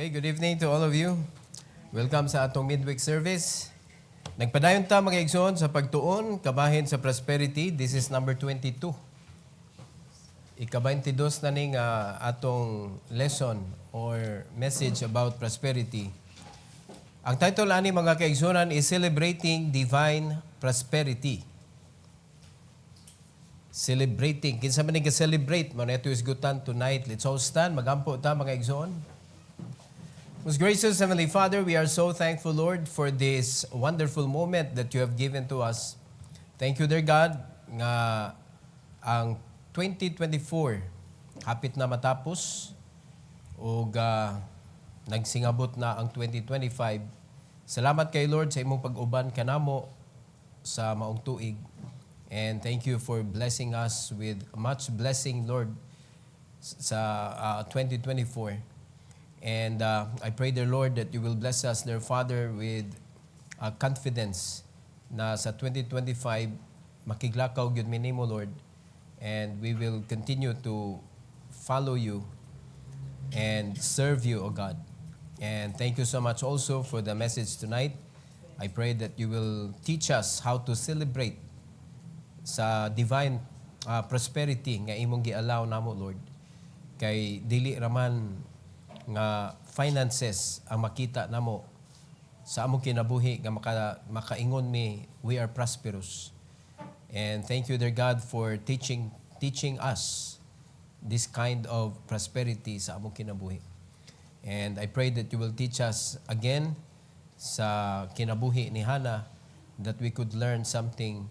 Okay, good evening to all of you. Welcome sa atong midweek service. Nagpadayon ta mga igsoon sa pagtuon, kabahin sa prosperity. This is number 22. Ika-22 na ning atong lesson or message about prosperity. Ang title ani mga kaigsunan is Celebrating Divine Prosperity. Celebrating. Kinsa man ning celebrate man ito isgutan tonight. Let's all stand. Magampo ta mga igsoon. Most gracious Heavenly Father, we are so thankful, Lord, for this wonderful moment that you have given to us. Thank you, dear God, nga ang 2024 hapit na matapos o nagsingabot na ang 2025. Salamat kay Lord sa imong pag-uban kanamo sa maong tuig. And thank you for blessing us with much blessing, Lord, sa 2024. And I pray, dear Lord, that you will bless us, dear Father, with confidence na sa 2025, makiglakaw gyud minimo, Lord. And we will continue to follow you and serve you, O God. And thank you so much also for the message tonight. I pray that you will teach us how to celebrate sa divine prosperity nga imong gialaw namo, Lord. Kay dili raman nga finances ang makita namo sa among kinabuhi nga makaingon mi we are prosperous. And thank you, dear God, for teaching us this kind of prosperity sa among kinabuhi. And I pray that you will teach us again sa kinabuhi ni Hannah that we could learn something,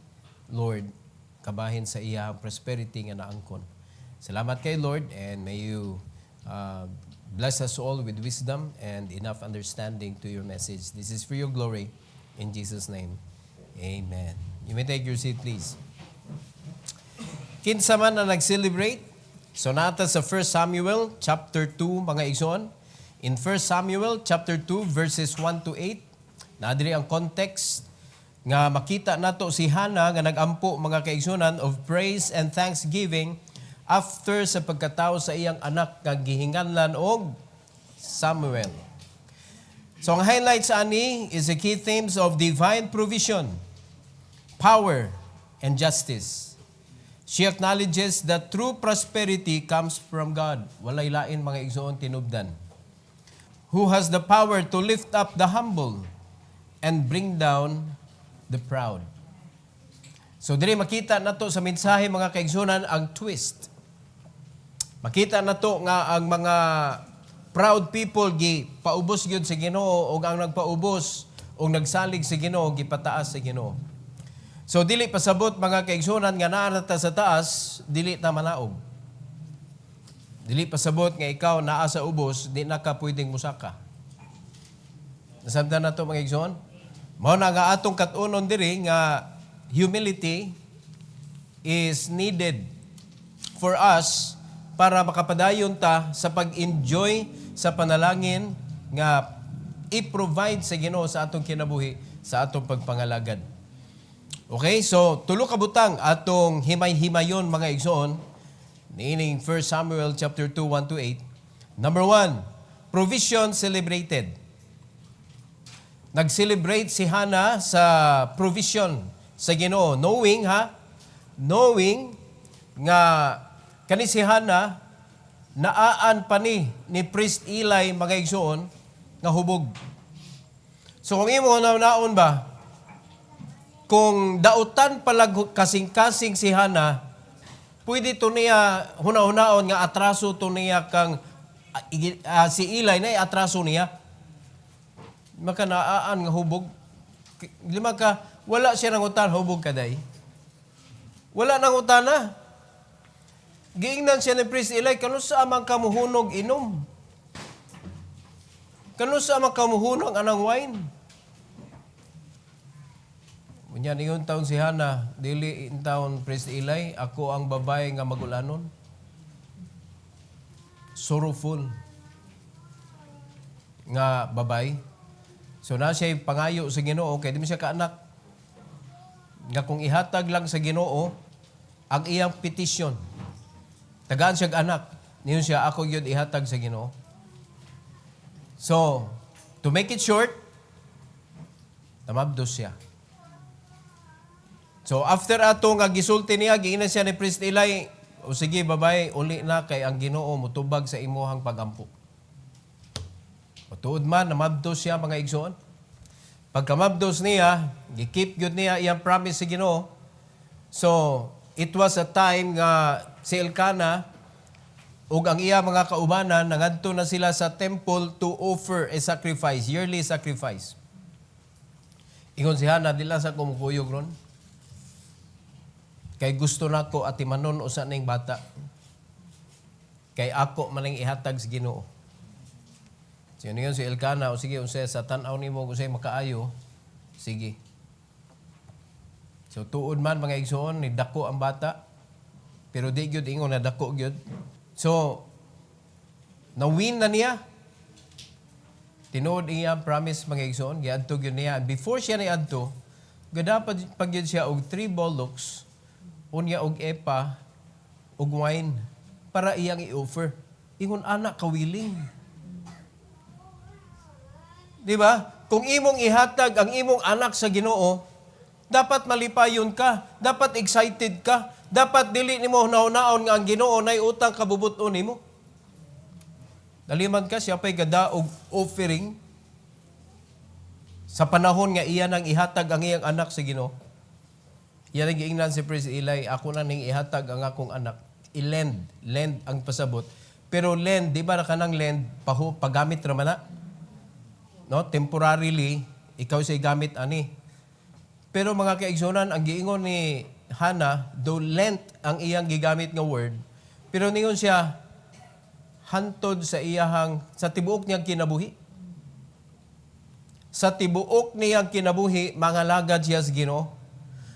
Lord, kabahin sa iya prosperity nga naangkon. Salamat kay Lord, and may you bless us all with wisdom and enough understanding to your message. This is for your glory. In Jesus' name, amen. You may take your seat, please. Kinsa man na nag-celebrate? So nata sa 1 Samuel chapter 2, mga igsoon. In 1 Samuel chapter 2, verses 1 to 8, naadiri ang context nga makita nato si Hannah nga nagampo, mga kaigsunan, of praise and thanksgiving after sa pagkatao sa iyang anak nga gihinganlan og Samuel. So ang highlights ani is the key themes of divine provision, power, and justice. She acknowledges that true prosperity comes from God. Walay lain mga igsoon tinubdan. Who has the power to lift up the humble and bring down the proud. So diri makita nato sa mensahe mga kaigsunan ang twist. Makita na to nga ang mga proud people paubos gyud sa Ginoo, o ang nagpaubos o nagsalig sa Ginoo gipataas sa Ginoo. So dili pasabot mga kaigsunan nga naa na ta sa taas, dili ta manaog. Dili pasabot nga ikaw naa sa ubos, di na ka pwedeng musaka. Nasabtan na to mga igsoon? Mao na nga atong kat-unon diri nga humility is needed for us para makapadayon ta sa pag-enjoy sa panalangin nga i-provide sa Ginoo sa atong kinabuhi, sa atong pagpangalagad. Okay, so tulo ka butang atong himay-himayon mga igsoon niining 1 Samuel chapter 2, 1 to 8. Number 1, provision celebrated. Nag-celebrate si Hannah sa provision sa Ginoo, knowing nga kani si Hannah, naaan pa ni priest Eli mga igsoon nga hubog. So kung imo naon ba, kung dautan palag kasing-kasing si Hannah, pwede to niya huna-hunaon nga atraso to niya kang si Eli na atraso niya. Maka naaan nga hubog. Lima ka, wala siya nang utan, hubog kaday. Wala nang utana. Giingnan siya ni priest Eli, kano sa amang kamuhunog inom? Kano sa amang kamuhunog anang wine? Unya niyon taon si Hannah, dili in taon priest Eli, ako ang babae nga magulanon. Sorrowful nga babay. So na siya pangayo sa Ginoo, kaya di mo siya kaanak. Nga kung ihatag lang sa Ginoo ang iyang petition, tagaan siya anak. Niyon siya, ako yun ihatag sa Ginoo. So, to make it short, namabdos siya. So, after ato nga gisulti niya, giinan siya ni Priest Eli, o sige, babay, uli na kay ang Ginoo mutubag sa imuhang pagampo. O tuod man, namabdos siya mga igsoon. Pagkamabdos niya, gi-keep good niya iyang promise sa Ginoo. So, it was a time nga si Elkanah ug ang iya mga kaubanan nangadto na sila sa temple to offer a sacrifice, yearly sacrifice. Ingon si Hana, dila sa kumukuyog ron. Kay gusto nako atimanon usa ning bata. Kay ako maning ihatag sa Ginoo. So yun si Elkanah, o sige, unsay sa tan-aw nimo unsay makaayo, sige. So tuod man mga igsoon, ni dako ang bata. Pero di gyud ingon na dako gyud. So na-win na niya. Tinuod iya promise mga igsoon, giadto gyud niya. And before siya niadto, gadapat pag gyud siya og 3 bullocks, unya og epa, og wine para iyang i-offer. Ingon anak kawiling. Di ba? Kung imong ihatag ang imong anak sa Ginoo, dapat malipayon ka, dapat excited ka, dapat dili nimo hunaw-naon nga ang Ginoo nay utang kabubuton nimo. Daliman ka siya pay gada og offering sa panahon nga iya nang ihatag ang iyang anak sa Ginoo. Iya nang giingnan si Priest Eli, ako na ning ihatag ang akong anak. I-lend ang pasabot. Pero lend, di ba na kanang lend, pagamit raman na? No, temporarily, ikaw siya'y gamit ani. Pero mga kaigsonan, ang giingon ni Hana, though lent ang iyang gigamit nga word, pero ningon siya, hantod sa tibuok niyang kinabuhi. Sa tibuok niyang kinabuhi, mga lagad siya sa Ginoo.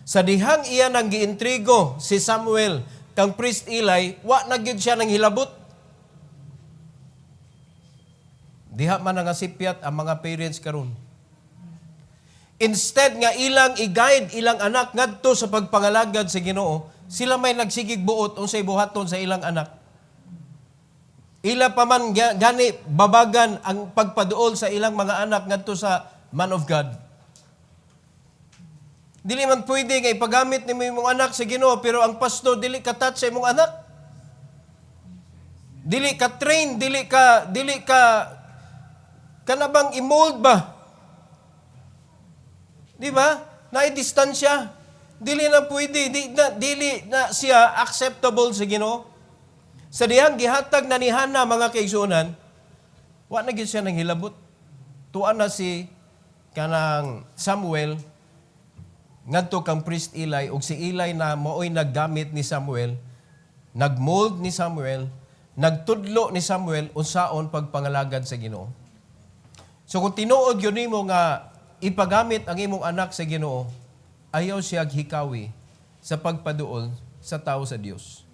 Sa dihang iya nang giintrigo si Samuel, kang Priest Eli, wa na gyud siya nang hilabot. Diha man nangasipyat ang mga parents karon. Instead nga ilang i-guide ilang anak ngadto sa pagpangalagad sa Ginoo, sila may nagsigig buot unsay buhaton sa ilang anak. Ila pa man gani babagan ang pagpaduol sa ilang mga anak ngadto sa man of God. Dili man pwede nga ipagamit nimo imong anak sa Ginoo pero ang pastor dili ka touch sa imong anak. Dili ka train, dili ka kanabang i-mold ba? Di ba? Nai-distansya. Dili na pwede. Dili na siya acceptable sa Ginoo. Sa dihang gihatag na ni Hana mga kaigsunan, wa na gyud siya nang hilabot. Tuan na si kanang Samuel, ngadto kang Priest Eli, ug si Eli na maoy naggamit ni Samuel, nagmold ni Samuel, nagtudlo ni Samuel unsaon pagpangalagad sa Ginoo. So kung tinuod yun nimo nga ipagamit ang imong anak sa Ginoo, ayaw siya hikawi sa pagpaduol sa tao sa Dios.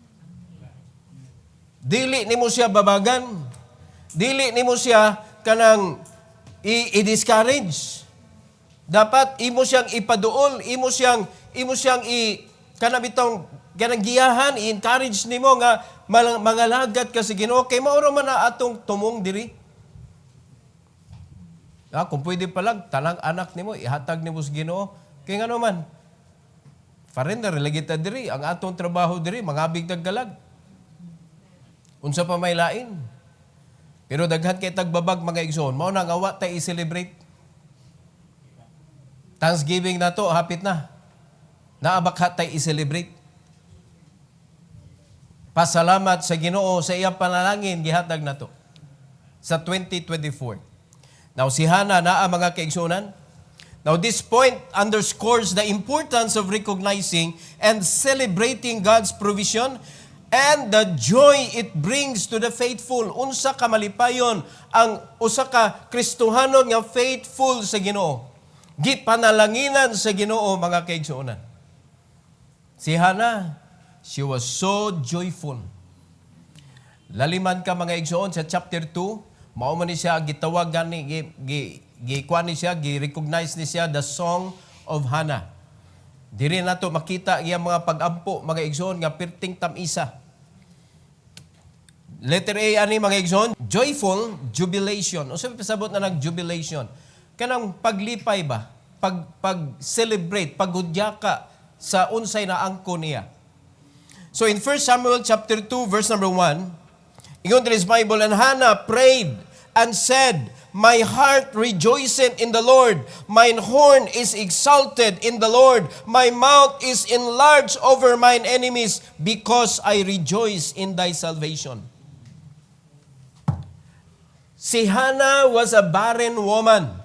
Dili nimo siya babagan. Dili nimo siya kanang i-discourage. Dapat imo siyang ipaduol, imo siyang kanabitong ganang giyahan, i-encourage nimo nga mangalagad ka sa Ginoo kay mao man na atong tumong diri. Kung pwede palang, talang anak nimo, ihatag nimo sa Ginoo. Kaya nga naman, foreigner, lagi ta diri, ang atong trabaho diri, mangabig taggalag. Unsa pa may lain. Pero daghan kay tagbabag mga igsoon, mao na nga wa tay i-celebrate. Thanksgiving na to, hapit na. Naabakha tay i-celebrate. Pasalamat sa Ginoo sa iyang panalangin, gihatag na to. Sa 2024. Now, si Hana na ang mga kaigsunan. Now, this point underscores the importance of recognizing and celebrating God's provision and the joy it brings to the faithful. Unsa ka malipayon ang usa ka Kristohanon nga faithful sa Ginoo. Gipanalanginan sa Ginoo mga kaigsunan. Si Hana, she was so joyful. Laliman ka mga igsoon sa chapter 2, mao man ni siya gitawag gani gikuan ni siya, gi-recognize ni siya the song of Hannah. Diri nato makita iyang mga pag-ampo mga igsoon nga perting tamisa. Letter A ani mga igsoon, joyful jubilation. O sabi pasabot na nag-jubilation. Kanang paglipay ba? Pag-celebrate, paghudya ka sa unsay na angko niya. So in 1 Samuel chapter 2 verse number 1, ingon din is Bible, and Hannah prayed and said, my heart rejoiceth in the Lord, mine horn is exalted in the Lord, my mouth is enlarged over mine enemies, because I rejoice in thy salvation. Si Hannah was a barren woman.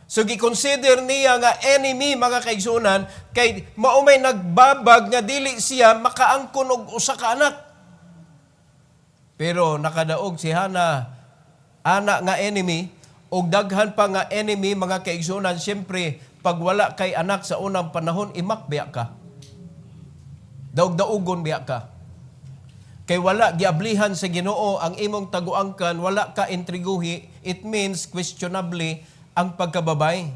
So gikonsider niya nga enemy, mga kaigsunan, kay maumay nagbabag nga dili siya makaangkon og usa ka anak. Pero nakadaog si Hannah, anak nga enemy, og daghan pa nga enemy, mga kaigsunan. Siyempre, pag wala kay anak sa unang panahon, imak biya ka. Daog-daugon biya ka. Kay wala giablihan sa Ginoo ang imong taguangkan, wala ka intriguhi, it means questionably ang pagkababay.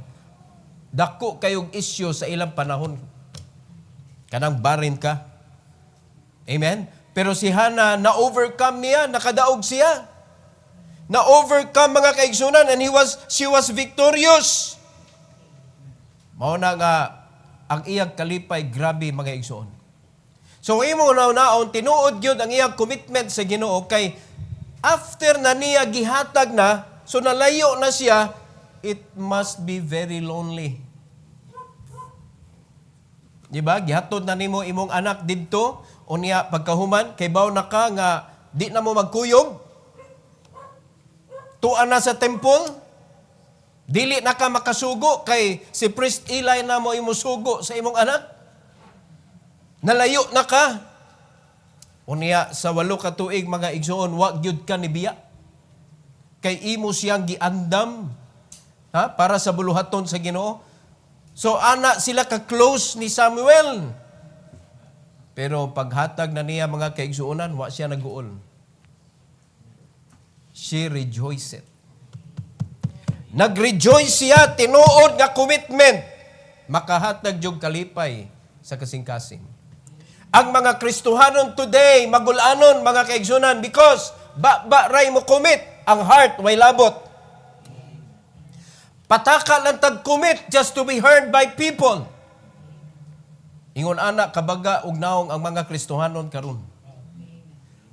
Dako kayong issue sa ilang panahon. Kanang barin ka. Amen? Pero si Hannah, na-overcome niya, nakadaog siya. Na-overcome, mga kaigsunan, and she was victorious. Mao na nga, ang iyang kalipay, grabe, mga igsoon. So, imo naon, tinuod yun ang iyang commitment sa Ginoo, kay after na niya gihatag na, so nalayo na siya, it must be very lonely. Diba? Gihatod na nimo imong anak didto, o niya pagkahuman, kay baw na ka nga, di na mo magkuyog, tuan na sa temple, dili na ka makasugo, kay si Priest Eli na mo imusugo sa imong anak, nalayo na ka, o niya sa 8 ka tuig, mga igsoon, wag gyud ka ni biya, kay imo siyang giandam, para sa buluhaton sa Ginoo. So, ana sila ka-close ni Samuel. Pero paghatag na niya, mga kaigsuonan, wa siya nag-uol. She rejoiced. Nag-rejoice siya, tinuod nga commitment. Makahatag yung kalipay sa kasing-kasing. Ang mga Kristohanon today, magulanon, mga kaigsuonan, because ray mo commit, ang heart way labot. Pataka lang tag-commit just to be heard by people. Ingon anak, kabaga, ug naong ang mga Kristohanon karon.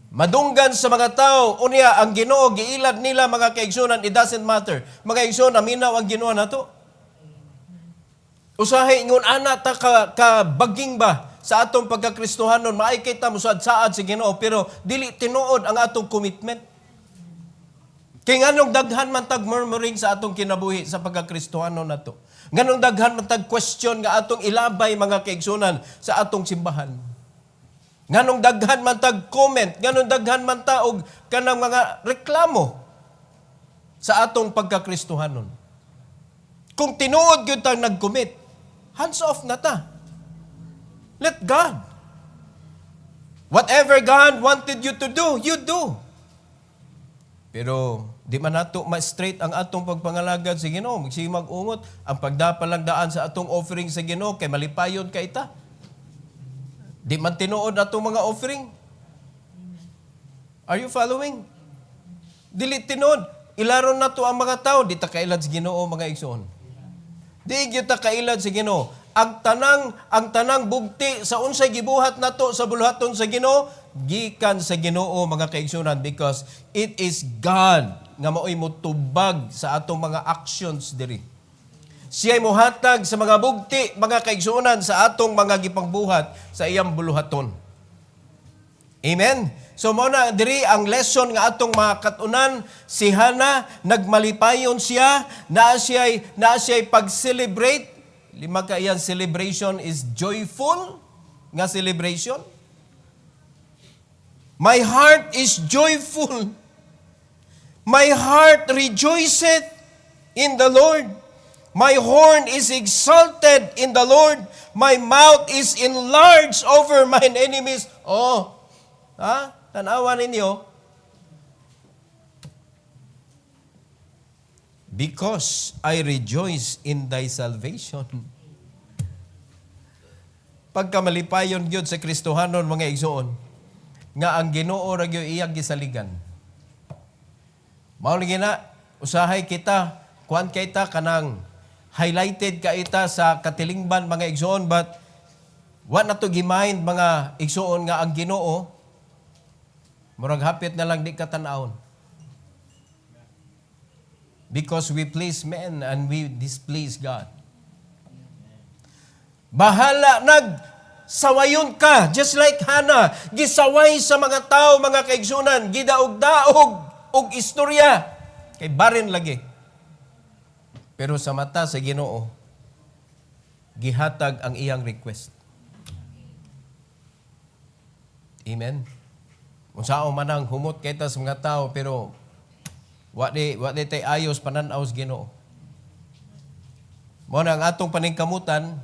Madunggan sa mga tao, unya ang Ginoo, giilad nila, mga kaigsunan, it doesn't matter. Mga kaigsunan, naminaw ang Ginoo nato. Usahay, ingon anak, ta kabaging ba sa atong pagka-Kristohanon, maay kita mo saad-saad sa Ginoo, pero dili tinuod ang atong commitment. Kaya nganong daghan man tag murmuring sa atong kinabuhi sa pagka-Kristohano na to. Nganong daghan man tag question nga atong ilabay, mga kaigsunan, sa atong simbahan. Nganong daghan man tag comment, nganong daghan man taog kanang mga reklamo sa atong pagka-Kristohanon. Kung tinuod gyud tang nag-commit, hands off na ta. Let God. Whatever God wanted you to do, you do. Pero di man nato ma-straight ang atong pagpangalagad sa Ginoo. Magsige mag-ungot ang pagdapalang daan sa atong offering sa Ginoo kay malipayon ka ita. Di man tinuod atong mga offering. Are you following? Dili tinuod. Ilaron na to ang mga tao, di ta kailad sa Ginoo, mga igsoon. Di gyud ta kailad sa Ginoo. Ang tanang bugti sa unsay gibuhat nato sa buluhaton sa Ginoo, gikan sa Ginoo, mga kaigsunan, because it is God nga mao'y motubag sa atong mga actions diri. Siya'y mohatag sa mga bugti, mga kaigsunan, sa atong mga gipangbuhat sa iyang buluhaton. Amen? So muna diri ang lesson nga atong mga katunan, si Hannah, nagmalipayon siya, naa siya'y pag-celebrate. 5 ka iyang celebration is joyful nga celebration. My heart is joyful. My heart rejoiceth in the Lord. My horn is exalted in the Lord. My mouth is enlarged over mine enemies. Oh, tanawa ninyo. Because I rejoice in thy salvation. Pagka malipayon gyud sa Kristohanon, mga igsoon, nga ang Ginoo ra gyud iyang gisaligan. Mao lagi na usahay kita, kuan kita kanang highlighted ka ita sa katilingban mga igsoon, but wa na to gi-mind mga igsoon nga ang Ginoo murag hapit na lang di katanaon. Because we please men and we displease God. Bahala sawayon ka, just like Hannah, gisaway sa mga tao, mga kaigsunan, gidaog-daog og istorya, kay barin lagi. Pero sa mata sa Ginoo, gihatag ang iyang request. Amen. Kung saan man ang humot kita sa mga tao, pero wa di tay ayos pananaw sa Ginoo. Mao na ang atong paningkamutan,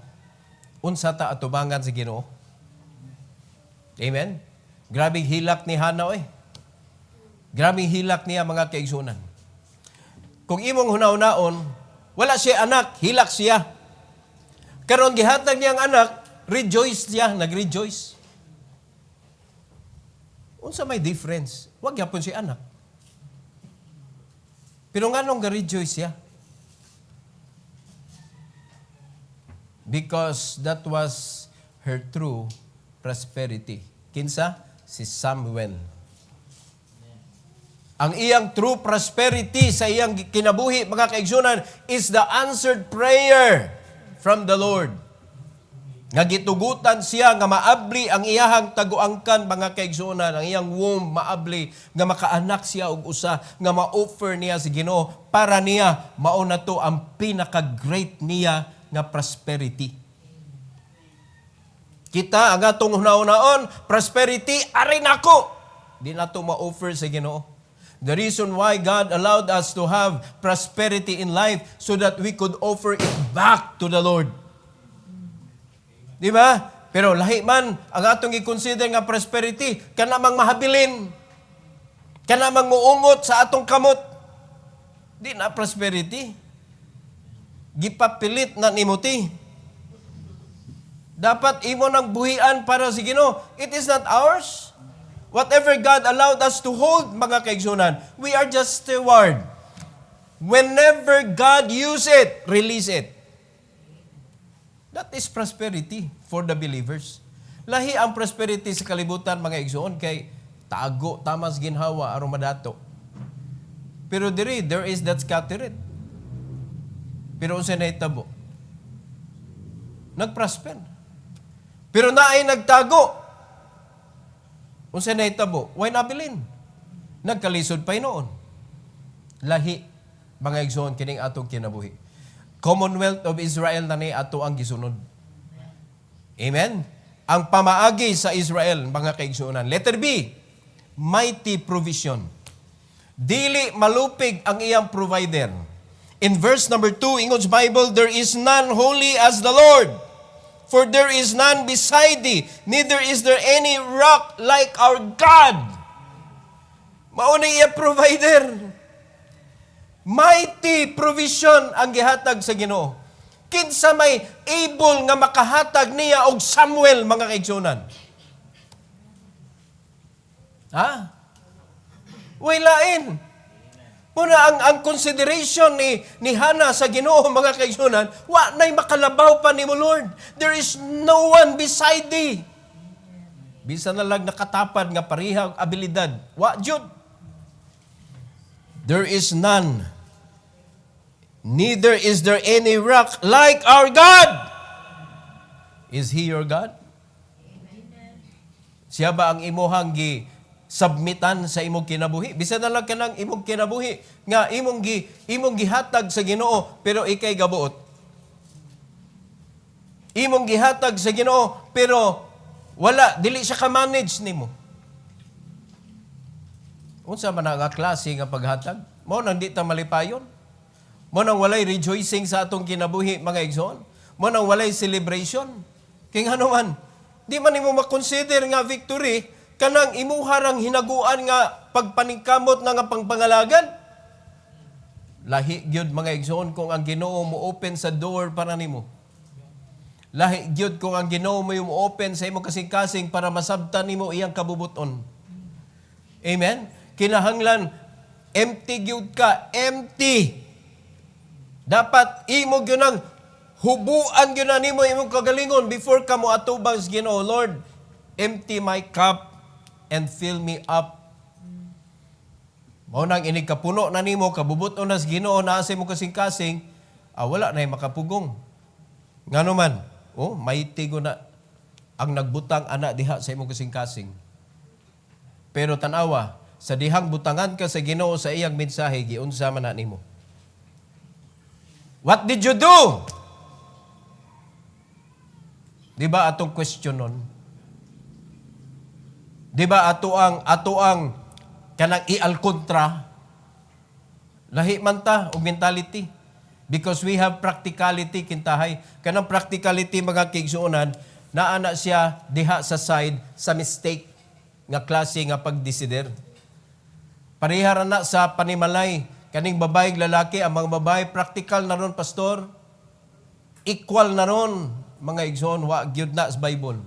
unsa ta atubangan sa Ginoo. Amen? Grabe hilak ni Hannah, oy. Grabe hilak niya, mga kaigsunan. Kung imong hunaw-naon, wala siya anak, hilak siya. Karon gihatag niyang anak, rejoice siya, nag-rejoice. Unsa may difference? Wag yapon si anak. Pero nganong ga-rejoice siya? Because that was her true prosperity. Kinsa? Si Samuel. Ang iyang true prosperity sa iyang kinabuhi, mga kaigsunan, is the answered prayer from the Lord. Nga gitugutan siya nga maabli ang iyahang taguangkan, mga kaigsunan, ang iyang womb maabli nga makaanak siya og usa, nga ma-offer niya sa Ginoo para niya mao na to ang pinaka-great niya nga prosperity. Kita ang atong hunaon, prosperity ari nako. Di nato ma-offer sa Ginoo. The reason why God allowed us to have prosperity in life so that we could offer it back to the Lord. Di ba? Pero lahi man ang atong i-consider nga prosperity, kanamang mahabilin, kanamang muungot sa atong kamot. Di na prosperity. Gipapilit na nimuti. Dapat imo nang buhian para sa Ginoo. It is not ours. Whatever God allowed us to hold, mga kaigsunan, we are just steward. Whenever God use it, release it. That is prosperity for the believers. Lahi ang prosperity sa kalibutan, mga igsoon, kay tago, tamas, ginhawa, aron madato. Pero there is that scattered. Pero unsa na itabo? Nagprosper. Pero naay nagtago. Unsa na itabo? Why nabilin? Nagkalisod pa noon. Lahi, mga igsoon, kining atong kinabuhi. Commonwealth of Israel na ni ato ang gisunod. Amen? Ang pamaagi sa Israel, mga kaigsuonan. Letter B, mighty provision. Dili malupig ang iyang provider. In verse number 2, Ingos Bible, there is none holy as the Lord, for there is none beside thee, neither is there any rock like our God. Mauna iya provider. Mighty provision ang gihatag sa Ginoo. Kinsa may able nga makahatag niya og Samuel, mga kaigsunan? Ha? Wailain. Muna ang consideration ni Hannah sa Ginoo, mga kaigsunan, wa na'y makalabaw pa ni mo, Lord. There is no one beside thee. Bisa na lang nakatapad nga parihang abilidad. Wa jud. There is none. Neither is there any rock like our God. Is He your God? Siya ba ang imuhang submitan sa imong kinabuhi? Bisan na lang kanang imong kinabuhi nga imong gihatag sa Ginoo pero ikay gabuot. Imong gihatag sa Ginoo pero dili siya ka-manage nimo. Unsa man nga klase nga paghatag? Mao nang di ta malipayon. Mao nang walay rejoicing sa atong kinabuhi, mga igsoon. Mao nang walay celebration. Kay ngano man, di man nimo makonsider nga victory kanang imuharang hinaguan nga pagpaningkamot na nga pangpangalagan. Lahi gyud, mga igsoon, kung ang Ginoo mo open sa door para nimo. Lahi gyud kung ang Ginoo mo yung open sa imong kasing-kasing para masabtan nimo iyang kabubuton. Amen? Kinahanglan empty gyud ka, empty. Dapat imo gyud ang hubuan gyud na nimo imong kagalingon before ka mo atubang sa Ginoo. Lord, empty my cup and fill me up. Mao nang inig kapuno na nimo, kabubuton na sa Ginoo, naa sa imong kasing-kasing, wala na makapugong. Ngano man, may tigo na ang nagbutang ana diha sa imong kasing-kasing. Pero tanawa, sa dihang butangan ka sa Ginoo sa iyang mensahe, giunsa man na nimo. What did you do? Di ba atong question nun? Di ba ato ang kanang i-alkontra? Lahi man ta og mentality. Because we have practicality kintahay. Kanang practicality mga kigsuonan, naana siya diha sa side sa mistake nga klase nga pagdesider. Parihara na sa panimalay. Kaning babae lalaki, ang mga babae, practical na ron, pastor. Equal na ron, mga igsoon, wa gyud na sa Bible.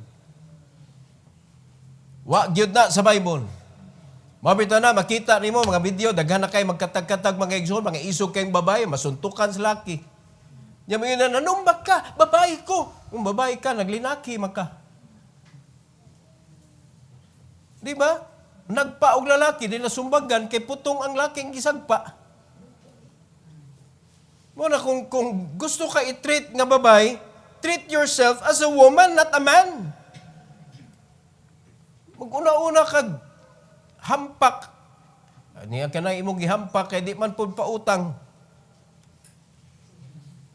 Wa gyud na sa Bible. Mabita na, makita nimo mga video, daghan na kay magkatag-katag mga igsoon, mga isog kayong babae, masuntukan sa laki. Yan mga yun, nanumbak ka, babae ko. Kung babae ka, naglinaki maka. Di ba? Nagpa og lalaki, di nasumbagan, kay putong ang laking gisagpa. Muna, kung gusto ka i-treat nga babae, treat yourself as a woman, not a man. Mag-una-una kag hampak. Niya ka na imong gihampak, kaya di man po pautang.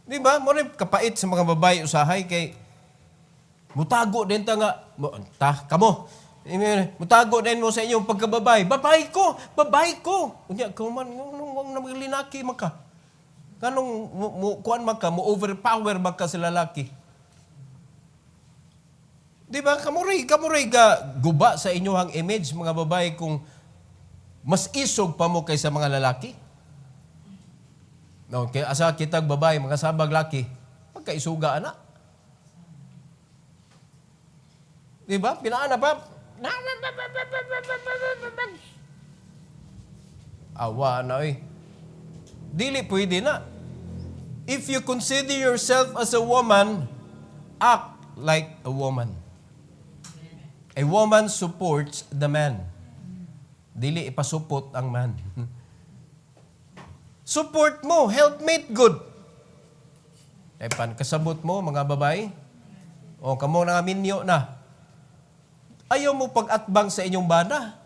Di ba? Muna, kapait sa mga babae usahay, kay mutago din ta nga, kamo, mutago din mo sa inyong pagkababay. Babae ko. Unya, kuman, nung namalinaki maka. Kanong kuan maka, mo overpower maka sa lalaki. Di ba? Kamuray ga guba sa inyong image, mga babae, kung mas isog pa mo kaysa mga lalaki. Okay, asa kitag babae, mga sabag laki, pagkaisuga ana. Di ba? Pinaana pa. Awa na Dili pwede na. If you consider yourself as a woman, act like a woman. A woman supports the man. Dili ipasupot ang man. Support mo, helpmate good. Kasabot mo, mga babae. O kamo nga minyo na. Ayaw mo pag-atbang sa inyong bana.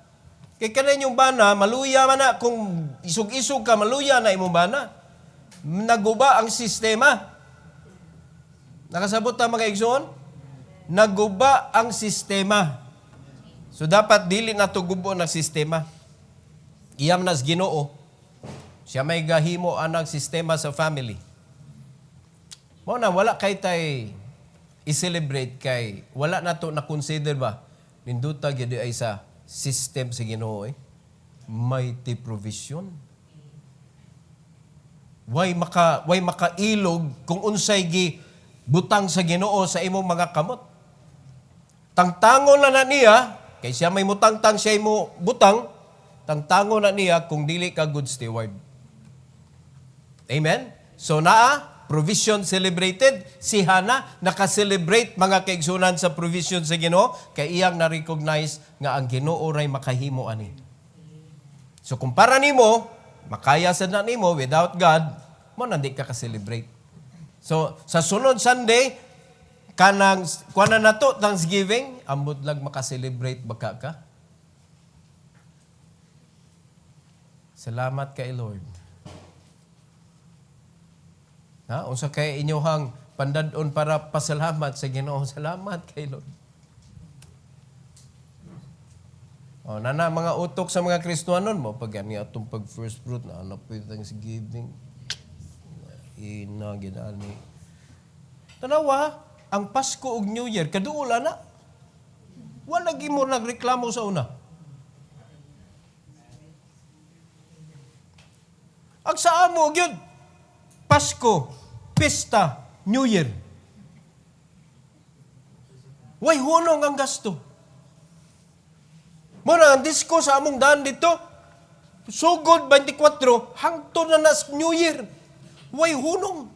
Kaya ka na inyong bana, maluya man na. Kung isog-isog ka, maluya na imong bana. Naguba ang sistema. Nakasabot na mga igsoon? Naguba ang sistema. So dapat dili na to gubo ng sistema. Iyam nas Ginoo. Siya may gahimo anang sistema sa family. Mo na wala kay tay i-celebrate kay wala na to na consider ba ninduta gyud ay sa system sa Ginoo mighty provision. Way makailog kung unsay gi butang sa Ginoo sa imong mga kamot. Tangtangon na niya kay siya may mutangtang siya mo butang, tangtangon na niya kung dili ka good steward. Amen? So provision celebrated. Si Hana, naka-celebrate mga kaigsunan sa provision sa Ginoo, kay iyang na-recognize nga ang Ginoo ray makahimo ani. So kumpara nimo, makaya sad na nimo without God, mo nandi ka ka-celebrate. So sa sunod Sunday, kanang kuana nato Thanksgiving, ambot lang maka-celebrate baka ka. Salamat kay Lord. Unsa kay inyohang pandadon para pasalamat sa Ginoo? Salamat kay Lord. Nana mga utok sa mga Kristiyanon mo pag ani atong pag first fruit na napoy Thanksgiving. Ginani. Tanawa, ang Pasko ug New Year kaduol na. Wala gi mo nagreklamo sa una. Ang sa amo gyud Pasko, pista, New Year. Way hunong ang gasto. Muna, ang disco sa among daan dito, Sugod 24, hangtod na nas New Year. Way hunong.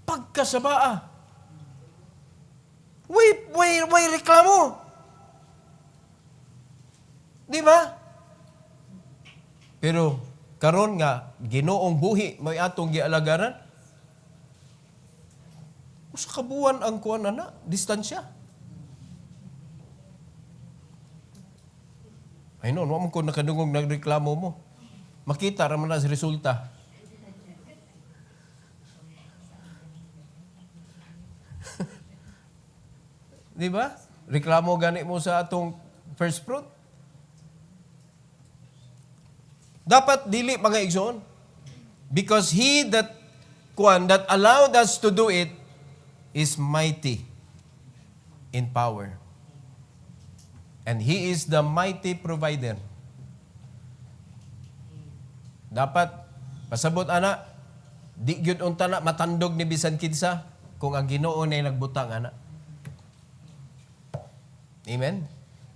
Pagkasabaa. Way reklamo. Di ba? Pero karon nga Ginoong buhi may atong gialagaran. Usa ka buwan ang kuan ana, distansya. Ay no, mo ko nakadungog nagreklamo mo. Makita ra man na sa resulta. Di ba? Reklamo gani mo sa atong first fruit. Dapat dili mga igsoon. Because he that allowed us to do it is mighty in power. And He is the mighty provider. Dapat, pasabot ana, di gyud unta na matandog ni bisan kinsa kung ang Ginoo na nagbutang ana. Amen?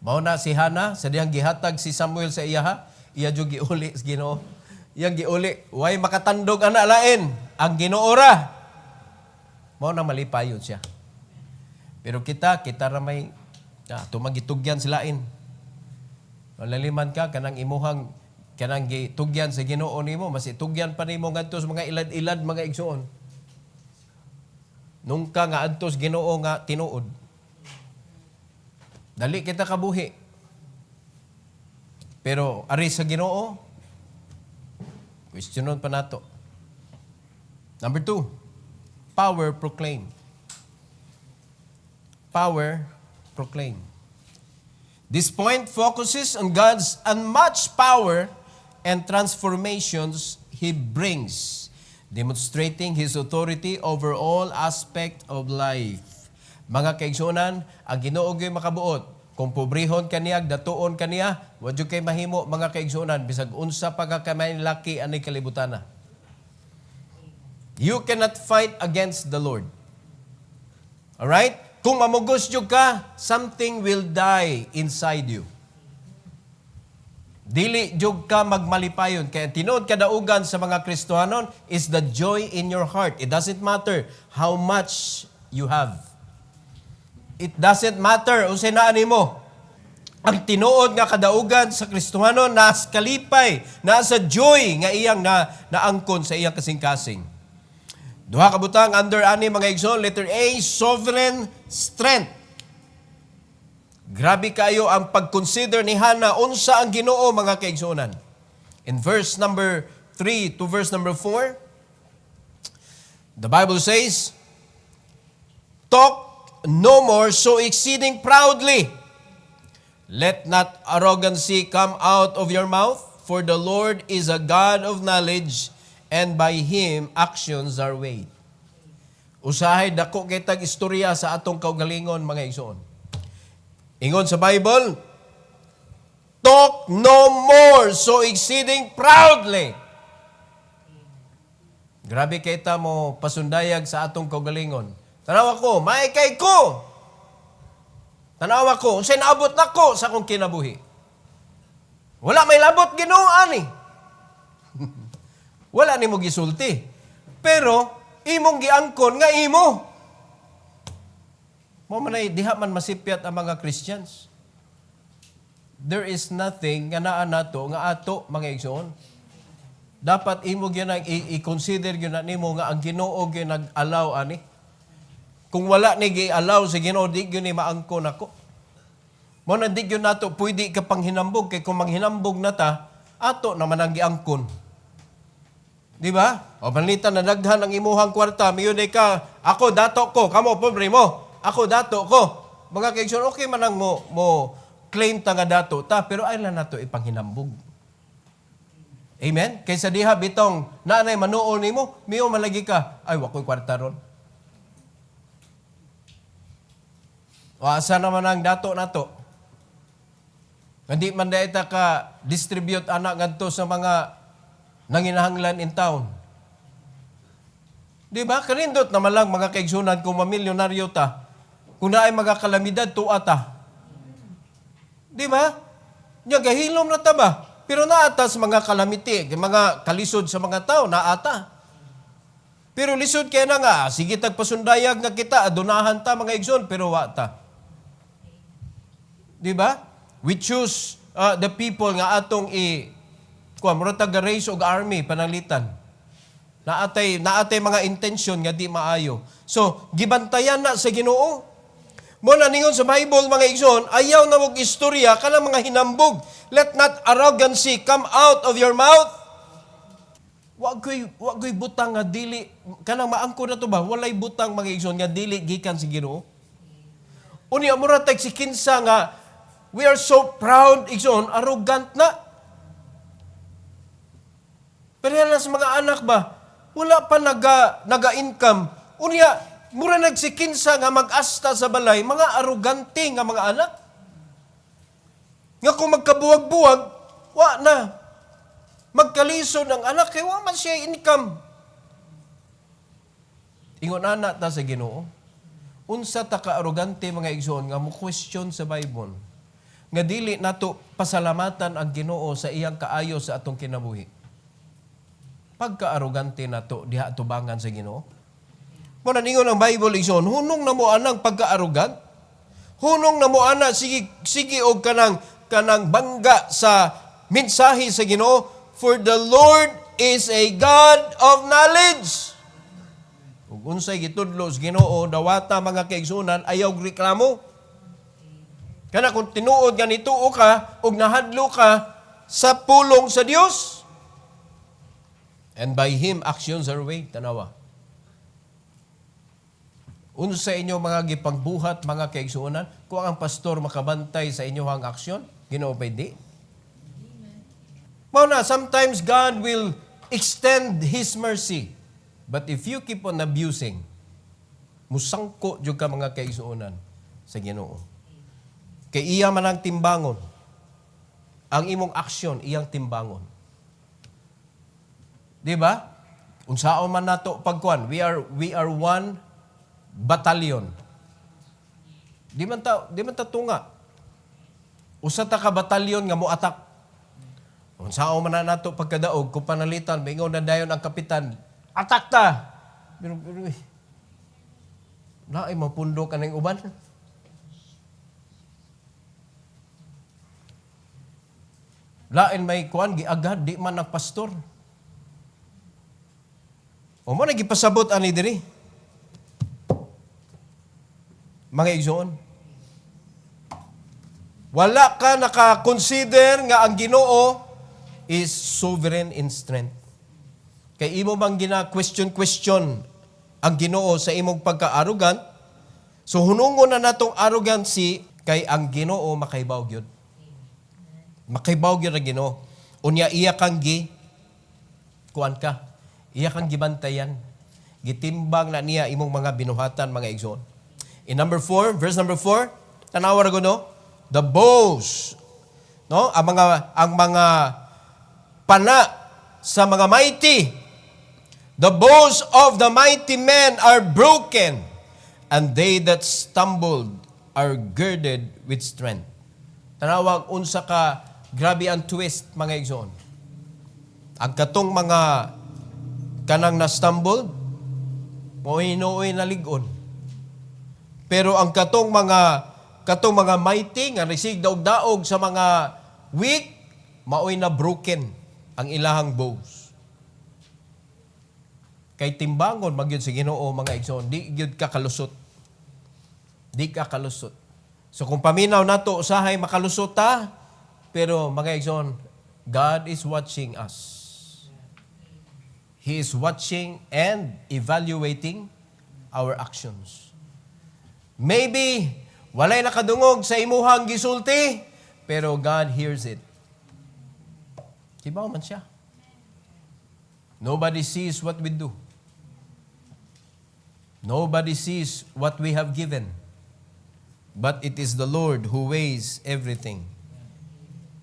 Mao na si Hana, sa diyang gihatag si Samuel sa iyaha, iya jud giuli sa Ginoo. Iyang giuli, way makatandog ana lain, ang Ginoo ra. Mao na malipayon siya. Pero kita ra may tumagitugyan silain. Malaliman ka, kanang imuhang, kanang gitugyan sa Ginoo nimo, mas itugyan pa nimo ngadto sa mga ilad-ilad, mga igsoon. Nung ka nga adtos Ginoo nga tinuod. Dali kita kabuhi. Pero ari sa Ginoo, questionon pa nato. Number 2, power proclaim. Power proclaim. This point focuses on God's unmatched power and transformations He brings, demonstrating His authority over all aspects of life. Mga kaigsunan, ang Ginoo gyud makabuot. Kung pobrehon kaniya, datuon kaniya, wadyo kay mahimo mga kaigsunan, bisag unsa pa ka kamay laki ani kalibutana. You cannot fight against the Lord. Alright? Kung mamugos jud ka, something will die inside you. Dili jud ka magmalipayon. Kaya tinuod kadaugan sa mga Kristohanon is the joy in your heart. It doesn't matter how much you have. It doesn't matter unsay naa nimo. Ang tinuod nga kadaugan sa Kristohanon nas kalipay, nasa joy nga iyang naangkon sa iyang kasing-kasing. Duha ka butang under ani mga igsoon, letter A, sovereign strength. Grabe kayo ang pag-consider ni Hana unsa ang Ginoo mga kaigsuonan. In verse number 3 to verse number 4, the Bible says, "Talk no more so exceeding proudly. Let not arrogancy come out of your mouth, for the Lord is a God of knowledge, and by Him actions are weighed." Usahay dako kitag istorya sa atong kaugalingon mga igsoon. Ingon sa Bible, "Talk no more so exceeding proudly." Grabe kita mo pasundayag sa atong kaugalingon. Tanaw ako, maikay ko. Tanaw ako, unsay naabot nako sa akong kinabuhi. Wala may labot Ginoo ani. Wala nimo gisulti. Pero imong giangkon nga imo. Mo man ay diha man masipyat ang mga Christians. There is nothing nga naa nato nga ato mga igsoon. Dapat imo gyud i-consider gyud nimo nga ang Ginoo gyud nag-allow ani. Kung wala ni gi-allow sa Ginoo di gyud ni maangkon ako. Mo na di gyud nato pwede ka panghinambog kay kung manghinambog na ta ato naman ang giangkon. Di ba? O balita na daghan ang imuhang kwarta, miyon ka, ako dato ko, kamo pobre mo, ako dato ko. Mga kaigsoon, okay man ang mo claim ta nga dato ta, pero ay lang nato ipanghinambog. Amen? Kaysa diha bitong nanay manuol nimo, miyo malagi ka, ay wakoy kwarta ron. O asa naman ang dato nato? Hindi man dahil ka distribute anak ngadto sa mga nanginahanglan in town. Di ba? Kanindot naman lang mga kaigsunan kung mamilyonaryo ta. Kung na ay mga kalamidad, tuwa ta. Di ba? Nya gahilom na ta ba? Pero naata sa mga kalamiti, mga kalisod sa mga tao, naata. Pero lisod kaya na nga, sige tagpasundayag nga kita, adunahan ta mga igsoon, pero wata. Di ba? We choose the people nga atong mura taga-raise og army, pananglitan. Naatay mga intention nga di maayo. So, gibantayan na sa Ginoo. Muna ningon sa Bible, mga igsoon, ayaw na mong istorya kanang mga hinambog. Let not arrogancy come out of your mouth. Wa ko'y butang nga dili, kanang maangko na to ba? Walay butang, mga igsoon, nga dili gikan sa Ginoo. Unya mura tag si kinsa nga, we are so proud, igsoon, arrogant na. Pero yan sa mga anak ba, wala pa naga-income. Unya, mura nagsikinsa nga mag-asta sa balay, mga arugante nga mga anak. Nga kung magkabuwag-buwag, wa na. Magkalisod ang anak, kaya wa man siya income. Ingon anak ta sa Ginoo. Unsa ta ka-arugante mga igsoon nga mo question sa Bible. Nga dili nato pasalamatan ang Ginoo sa iyang kaayo sa atong kinabuhi. Pagka-arugante nato diha tubangan sa Ginoo. Muna ningon ang Bible igsoon, hunong na mo anang pagka-arugant. Hunong na mo ana sige og kanang bangga sa mensahe sa Ginoo, for the Lord is a God of knowledge. Ug unsay gitudlo sa Ginoo dawata mga kaigsunan ayaw reklamo. Kana kung tinuod nga nituo ka ug nahadlo ka sa pulong sa Dios, and by Him actions are weighed. Tanawa. Unsa inyo mga gipangbuhat, mga kaigsuonan, kung ang pastor makabantay sa inyohang aksyon, Ginoo pwede. Mao na, sometimes God will extend His mercy. But if you keep on abusing, musangko jud ka mga kaigsuonan sa Ginoo. Kay iya man ang timbangon. Ang imong aksyon, iyang timbangon. Di ba? Unsaon man nato pagkuan, we are one battalion. Di man ta tunga. Usa ta ka batalyon nga moatak. Unsaon man nato pagkadaog kung panalitan mingon na dayon ang kapitan, atak ta. Pero naay mapundo ka ng uban. Lain may kuan giagad di man nagpastor. O mo nagipasabot ani diri. Mga igsoon. Wala ka naka-consider nga ang Ginoo is sovereign in strength. Kay imo bang question ang Ginoo sa imong pagka-arrogant? So hunungon na natong arrogancy kay ang Ginoo makaibaw gyud. Makaibaw gyud ang Ginoo. Unya iya kang kuan ka. Iya kang gibantayan. Gitimbang na niya imong mga binuhatan, mga igsoon. In verse number 4, tanawa ra no? The bows, no? Ang mga pana sa mga mighty. The bows of the mighty men are broken, and they that stumbled are girded with strength. Tanawag unsa ka grabe ang twist, mga igsoon. Ang katong mga kanang na-stumbled, mo'y naligon. Pero ang katong mga mighty nga resig daog sa mga weak, maoy na broken ang ilahang bows. Kay timbangon magyud sa Ginoo, mga igsoon, di gyud ka kalusot. Di ka kalusot. So kung paminaw nato usahay makalusot ta, pero mga igsoon, God is watching us. He is watching and evaluating our actions. Maybe, walay nakadungog sa imuhang gisulti, pero God hears it. Kibaw man siya. Nobody sees what we do. Nobody sees what we have given. But it is the Lord who weighs everything.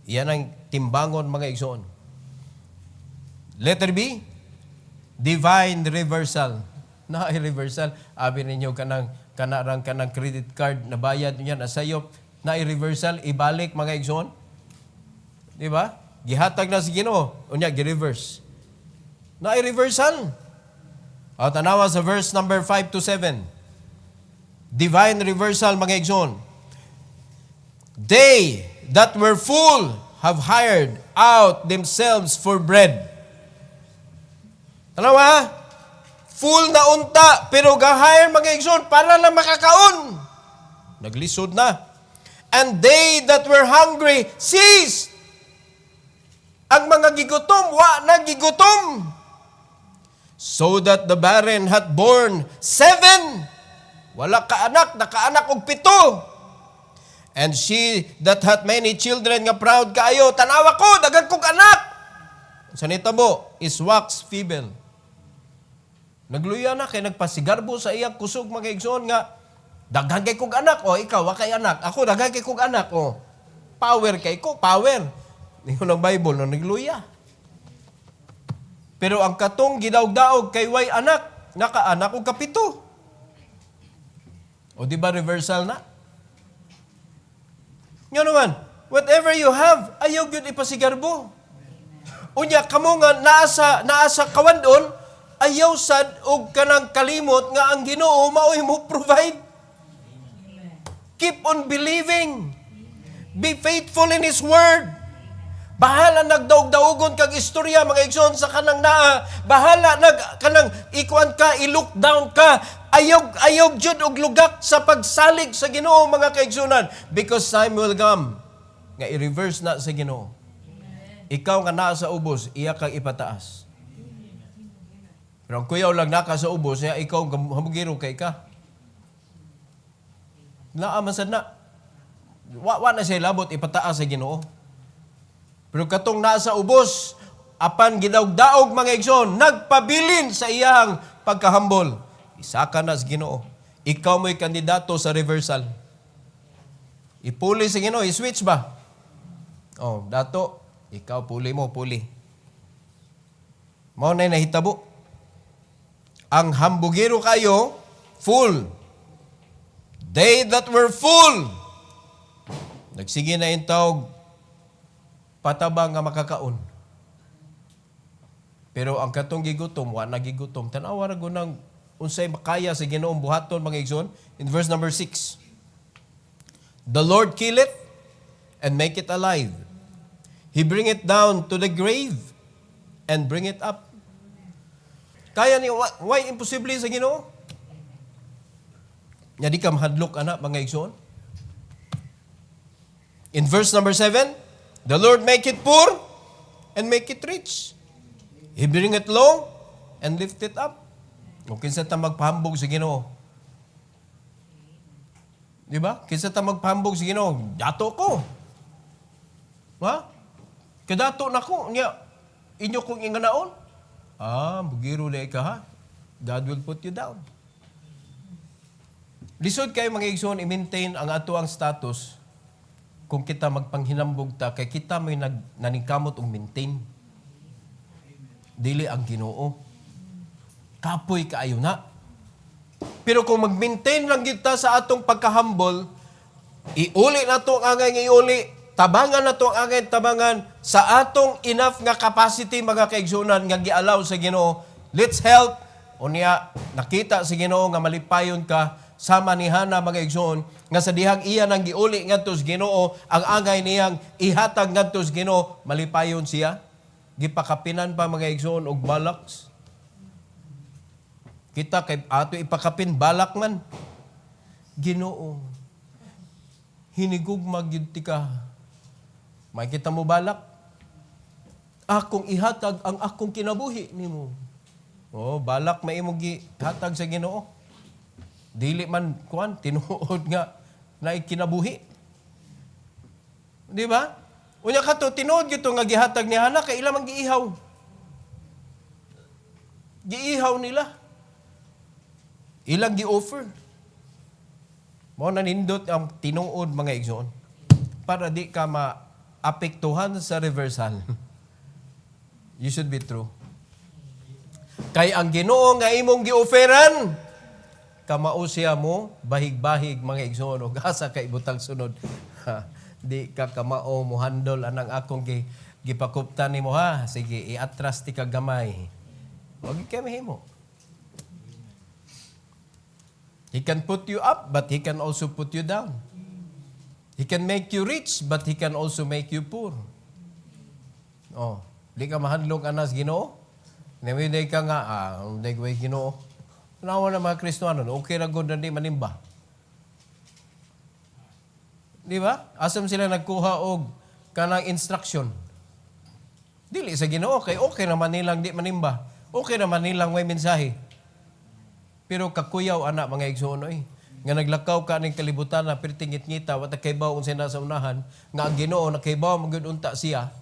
Yan ang timbangon, mga igsoon. Letter B, divine reversal. Na-reversal. Abi ninyo kanang credit card na bayad niya na sayop. Na-reversal, ibalik, mga igsoon. Di ba? Gihatag na si Ginoo, unya gi-reverse. Na i-reversal. O tanawa sa verse number 5 to 7. Divine reversal, mga igsoon. They that were full have hired out themselves for bread. Tanawa? Full na unta, pero ga-hire, mga igsoon, para lang makakaon. Naglisod na. And they that were hungry ceased. Ang mga gigutom, wa na gigutom. So that the barren had born 7. Wala ka anak, nakaanak og 7. And she that had many children nga proud kaayo, tanawa ko, dagan kong anak. Sa nitabo, is wax feeble. Nagluya na kay nagpasigarbo sa iyang kusog, mga igsoon nga, daghan kay kong anak, o ikaw, wa kay anak. Ako, daghan kay kong anak, o. Power kay ko, power. Yun ang Bible, no, nagluya. Pero ang katong gidaog-daog kay way anak, nakaanak o 7. O di ba reversal na? Nga naman, whatever you have, ayaw yun ipasigarbo. Unya, kamo nga naasa kawandon, ayaw sad og kanang kalimot nga ang Ginoo maoy mo provide. Keep on believing. Be faithful in His Word. Bahala nagdaog-daogon kag istorya, mga igsoon, sa kanang naa. Bahala kanang ikuan ka, i-look down ka. Ayog jud og lugak sa pagsalig sa Ginoo, mga kaigsunan. Because time will come nga i-reverse na sa Ginoo. Ikaw nga naa sa ubos, iya kang ipataas. Pero ang kuyaw lang naka sa ubos, niya ikaw hamugiro kay ka. Naamasad na. Wa na siya labot ipataas sa Ginoo. Pero katong nasa ubos, apan gidaog-daog, mga igsoon, nagpabilin sa iyang pagkahambol. Isa ka na sa Ginoo. Ikaw mo'y kandidato sa reversal. Ipuli sa Ginoo, i-switch ba? Oh, dato, ikaw puli mo, puli. Mao na'y nahitabo. Ang hambugiro kayo, full. They that were full. Nagsige na yung tawag, patabang nga makakaon. Pero ang katong gigutom, wa na gigutom. Tanawa ra gunang unsay makaya sa Ginoong buhaton, mga igsoon. In verse number 6. The Lord kill it and make it alive. He bring it down to the grave and bring it up. Kaya ni why imposible sa Ginoo? Nya di ka mahadlok ana, mga igsoon. In verse number 7, the Lord make it poor and make it rich. He bring it low and lift it up. O kinsa ta magpahambog sa Ginoo? Di ba? Kinsa ta magpahambog sa Ginoo? Dato ko. Ha? Kadato na ko. Nya, inyo kong inganaon. Bugiro na ka ha. God will put you down. Lisod kayo, mga igsoon, i-maintain ang ato ang status kung kita magpanghinambog ta, kay kita may naningkamot og maintain. Dili ang Ginoo. Kapoy kaayo na. Pero kung mag-maintain lang kita sa atong pagkahumble, iuli na to ang angay iuli, tabangan na to ang angay tabangan sa atong enough nga capacity, mga kaigsunan, nga gialaw sa Ginoo. Let's help. Unya, nakita sa Ginoo nga malipayon ka, sama ni Hana, mga igsoon, nga sa dihang iya nang giuli ngadto sa Ginoo, ang angay niyang ihatag ngadto sa Ginoo, malipayon siya. Gipakapinan pa, mga igsoon, og balaks. Kita kay ato ipakapin balak man. Ginoo, hinigugma gyud ti ka. Makita mo balak? Akong ihatag ang akong kinabuhi nimo. Balak maimong gihatag sa Ginoo. Dili man kuan tinuod nga na ikinabuhi. Di ba? Unya kato tinuod gito nga gihatag ni Hana kay ila man giihaw. Giihaw nila. Ilang gi-offer. Mao na nindot ang tinuod, mga igsoon. Para di ka maapektuhan sa reversal. You should be true. Kay ang Ginoo nga imong gi-offeran, kamao siya mo, bahig-bahig, mga igsoon, o gasa kay butang sunod. Di ka kamao mo handle anang akong gipakuptan nimo ha. Sige, iatras ti ka gamay. Wag kay mahimo. He can put you up, but he can also put you down. He can make you rich, but he can also make you poor. Oh, di ka mahadlok anas Ginoo. Namiday ka nga, di ko Ginoo. Nawa na mga Kristiyano, okay ra gud na di manimba. Di ba? Asam sila nagkuha og kanang instruction. Dili sa Ginoo kay okay naman nilang di manimba. Okay naman nilang may mensahe. Pero kakuyaw anak mga igsoon nga naglakaw ka ning kalibutan na pertingit-ngita wa ta kay baw unsay nasa unahan nga ang Ginoo nakaybaw magud unta siya.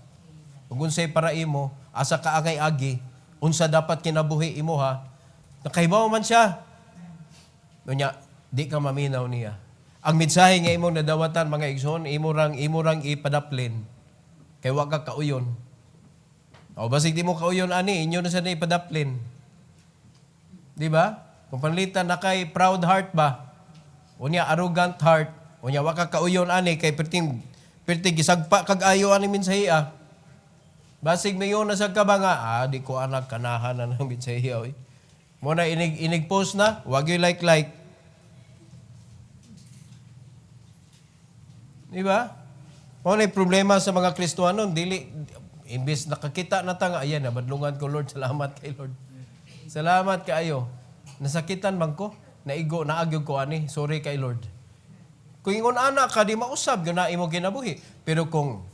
Ug unsay para imo asa ka agay-agi unsa dapat kinabuhi imo ha. Nakaybaw man siya. Unya di ka maminaw niya. Ang mensahe nga imong nadawatan mga igsoon, imo rang ipadaplin. Kay wa ka kauyon. O basig di mo kauyon ani, inyo na sa ipadaplin. Di ba? Kung panlitan na kay proud heart ba? Unya arrogant heart. Unya wa ka kauyon ani kay perting gisagpa kag ayo ani mensahe ah. Basig mayon na sa ka ba nga, di ko anak kanahan na ng mensahe oy. Mo na inig post na, wag yung like. Di ba? O na problema sa mga Kristiyano, dili, imbis nakakita na ta nga, ayan, nabadlungan ko, Lord, salamat kay Lord. Salamat kaayo. Nasakitan man ko, naigo, naagyog ko ani, sorry kay Lord. Kung ingon anak ka, di mausab, yun na imo ginabuhi. Pero kung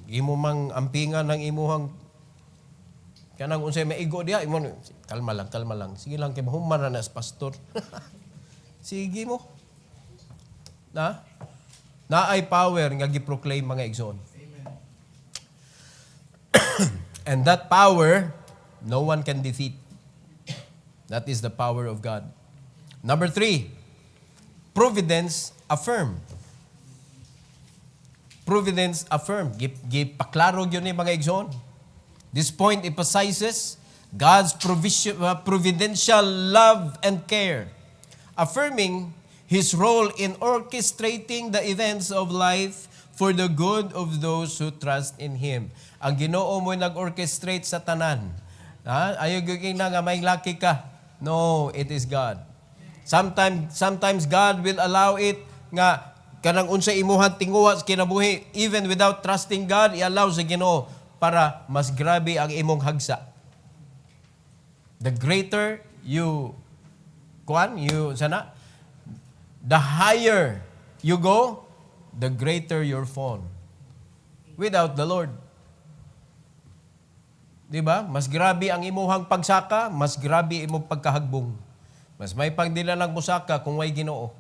imo mang ampingan ng imuhang kanang unsay maigo diha, imo, kalma lang. Sige lang, kay mahuman na as pastor. Sige mo. Na ay power nga giproclaim mga igsoon. And that power, no one can defeat. That is the power of God. Number 3, providence affirm. Providence affirm. Gipaklaro yun mga igsoon. This point emphasizes God's providential love and care, affirming His role in orchestrating the events of life for the good of those who trust in Him. Ang Ginoo mo nag-orchestrate sa tanan. Ayaw gagawin na nga may laki ka. No, it is God. Sometimes God will allow it nga kanang unsa imuhang tinguha sa kinabuhi, even without trusting God, i-allow sa Ginoo para mas grabe ang imong hagsa. The greater the higher you go, the greater your fall. Without the Lord. Diba? Mas grabe ang imuhang pagsaka, mas grabe imong pagkahagbong. Mas may pagdila lang musaka kung way Ginoo.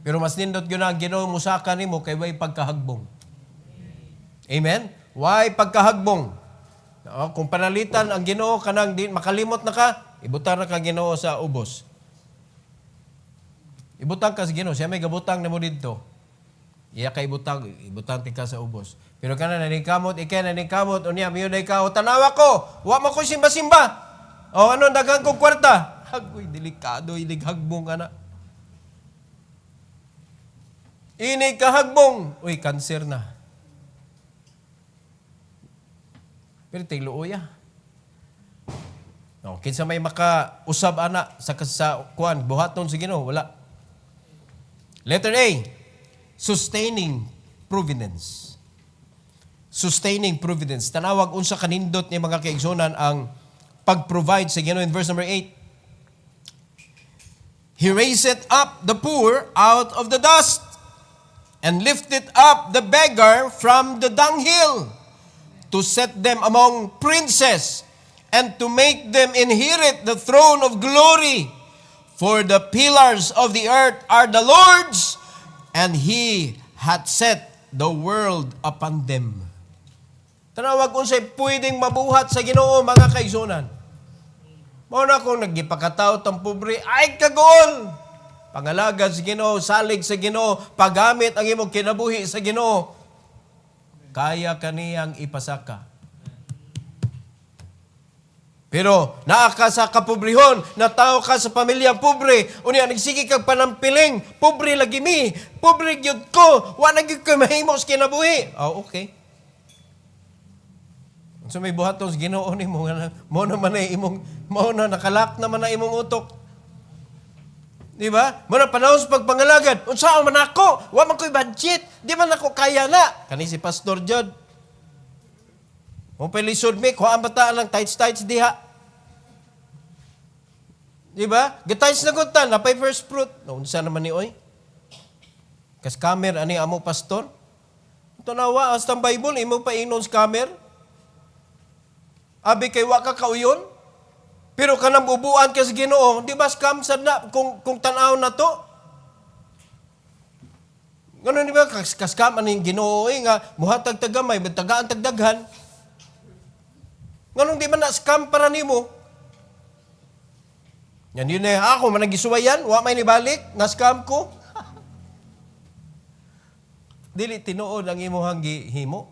Pero mas nindot yun ang Ginoo musaka nimo kay way pagkahagbong. Amen? Way pagkahagbong. Kung panalitan ang Ginoo kanang di makalimot na ka, ibutan na ka Ginoo sa ubos. Ibutang ka sa Ginoo, siya may gabutang na mo dito. Iya ka ibutang ti ka sa ubos. Pero kana naningkamot, unya miyo na ikaw, tanawa ko, wa mo ko simba-simba. O ano, dagang kong kwarta. Agoy, delikado, ilighagbong ana. Ini kahagbong. Uy, kanser na. Pero tiluoya. No, kinsa may makausab ana sa kuan, buhaton sa Ginoo, wala. Letter A, sustaining providence. Sustaining providence. Tanawag unsa kanindot ni mga kaigsonan ang pag-provide sa Ginoo in verse number 8. He raiseth up the poor out of the dust and lifted up the beggar from the dunghill to set them among princes and to make them inherit the throne of glory. For the pillars of the earth are the Lord's, and He hath set the world upon them. Tanawag unsay pwedeng mabuhat sa Ginoo mga kaigsonan. Mao na kung nagipakataw tang pobre, ay kagoon. Pangalagad sa Ginoo, salig sa Ginoo, paggamit ang imong kinabuhi sa Ginoo. Kaya kaniyang ipasaka. Pero naa ka sa kapobrehon, natao ka sa pamilyang pobre, unya nagsige kag panampiling, pobre lagi mi, pobre gyud ko, wa na gyud ko mahimo sa kinabuhi. Okay. So may buhaton sa Ginoo nimo nga mo naman ay imong mo na nakalak naman na imong utok. Di ba? Mo na panahon sa pagpangalagad, unsaon man ako? Wa man ko'y budget, di man ako kaya na. Kani si Pastor Jod. Mo pelisod mi, kuhaan bata lang tights diha. Di ba? Gatights na gutan, napay first fruit. Unsa naman ni oy? Kas kamer ani amo pastor? Ito nawa, hasta ang Bible, imo pa inon sa kamer. Abi kay wa ka kauyon? Pero kanang bubuan ka sa Ginoo, di ba scam sad na kung tan-aw na to? Ngano di ba kaskam aning Ginoo nga muhatag tagamay tagaan tagdaghan. Nganong di man na scam para nimo? Yan yun ako man nagisuwayan, wa may nibalik, na scam ko. Dili tinuod ang imong gihimo.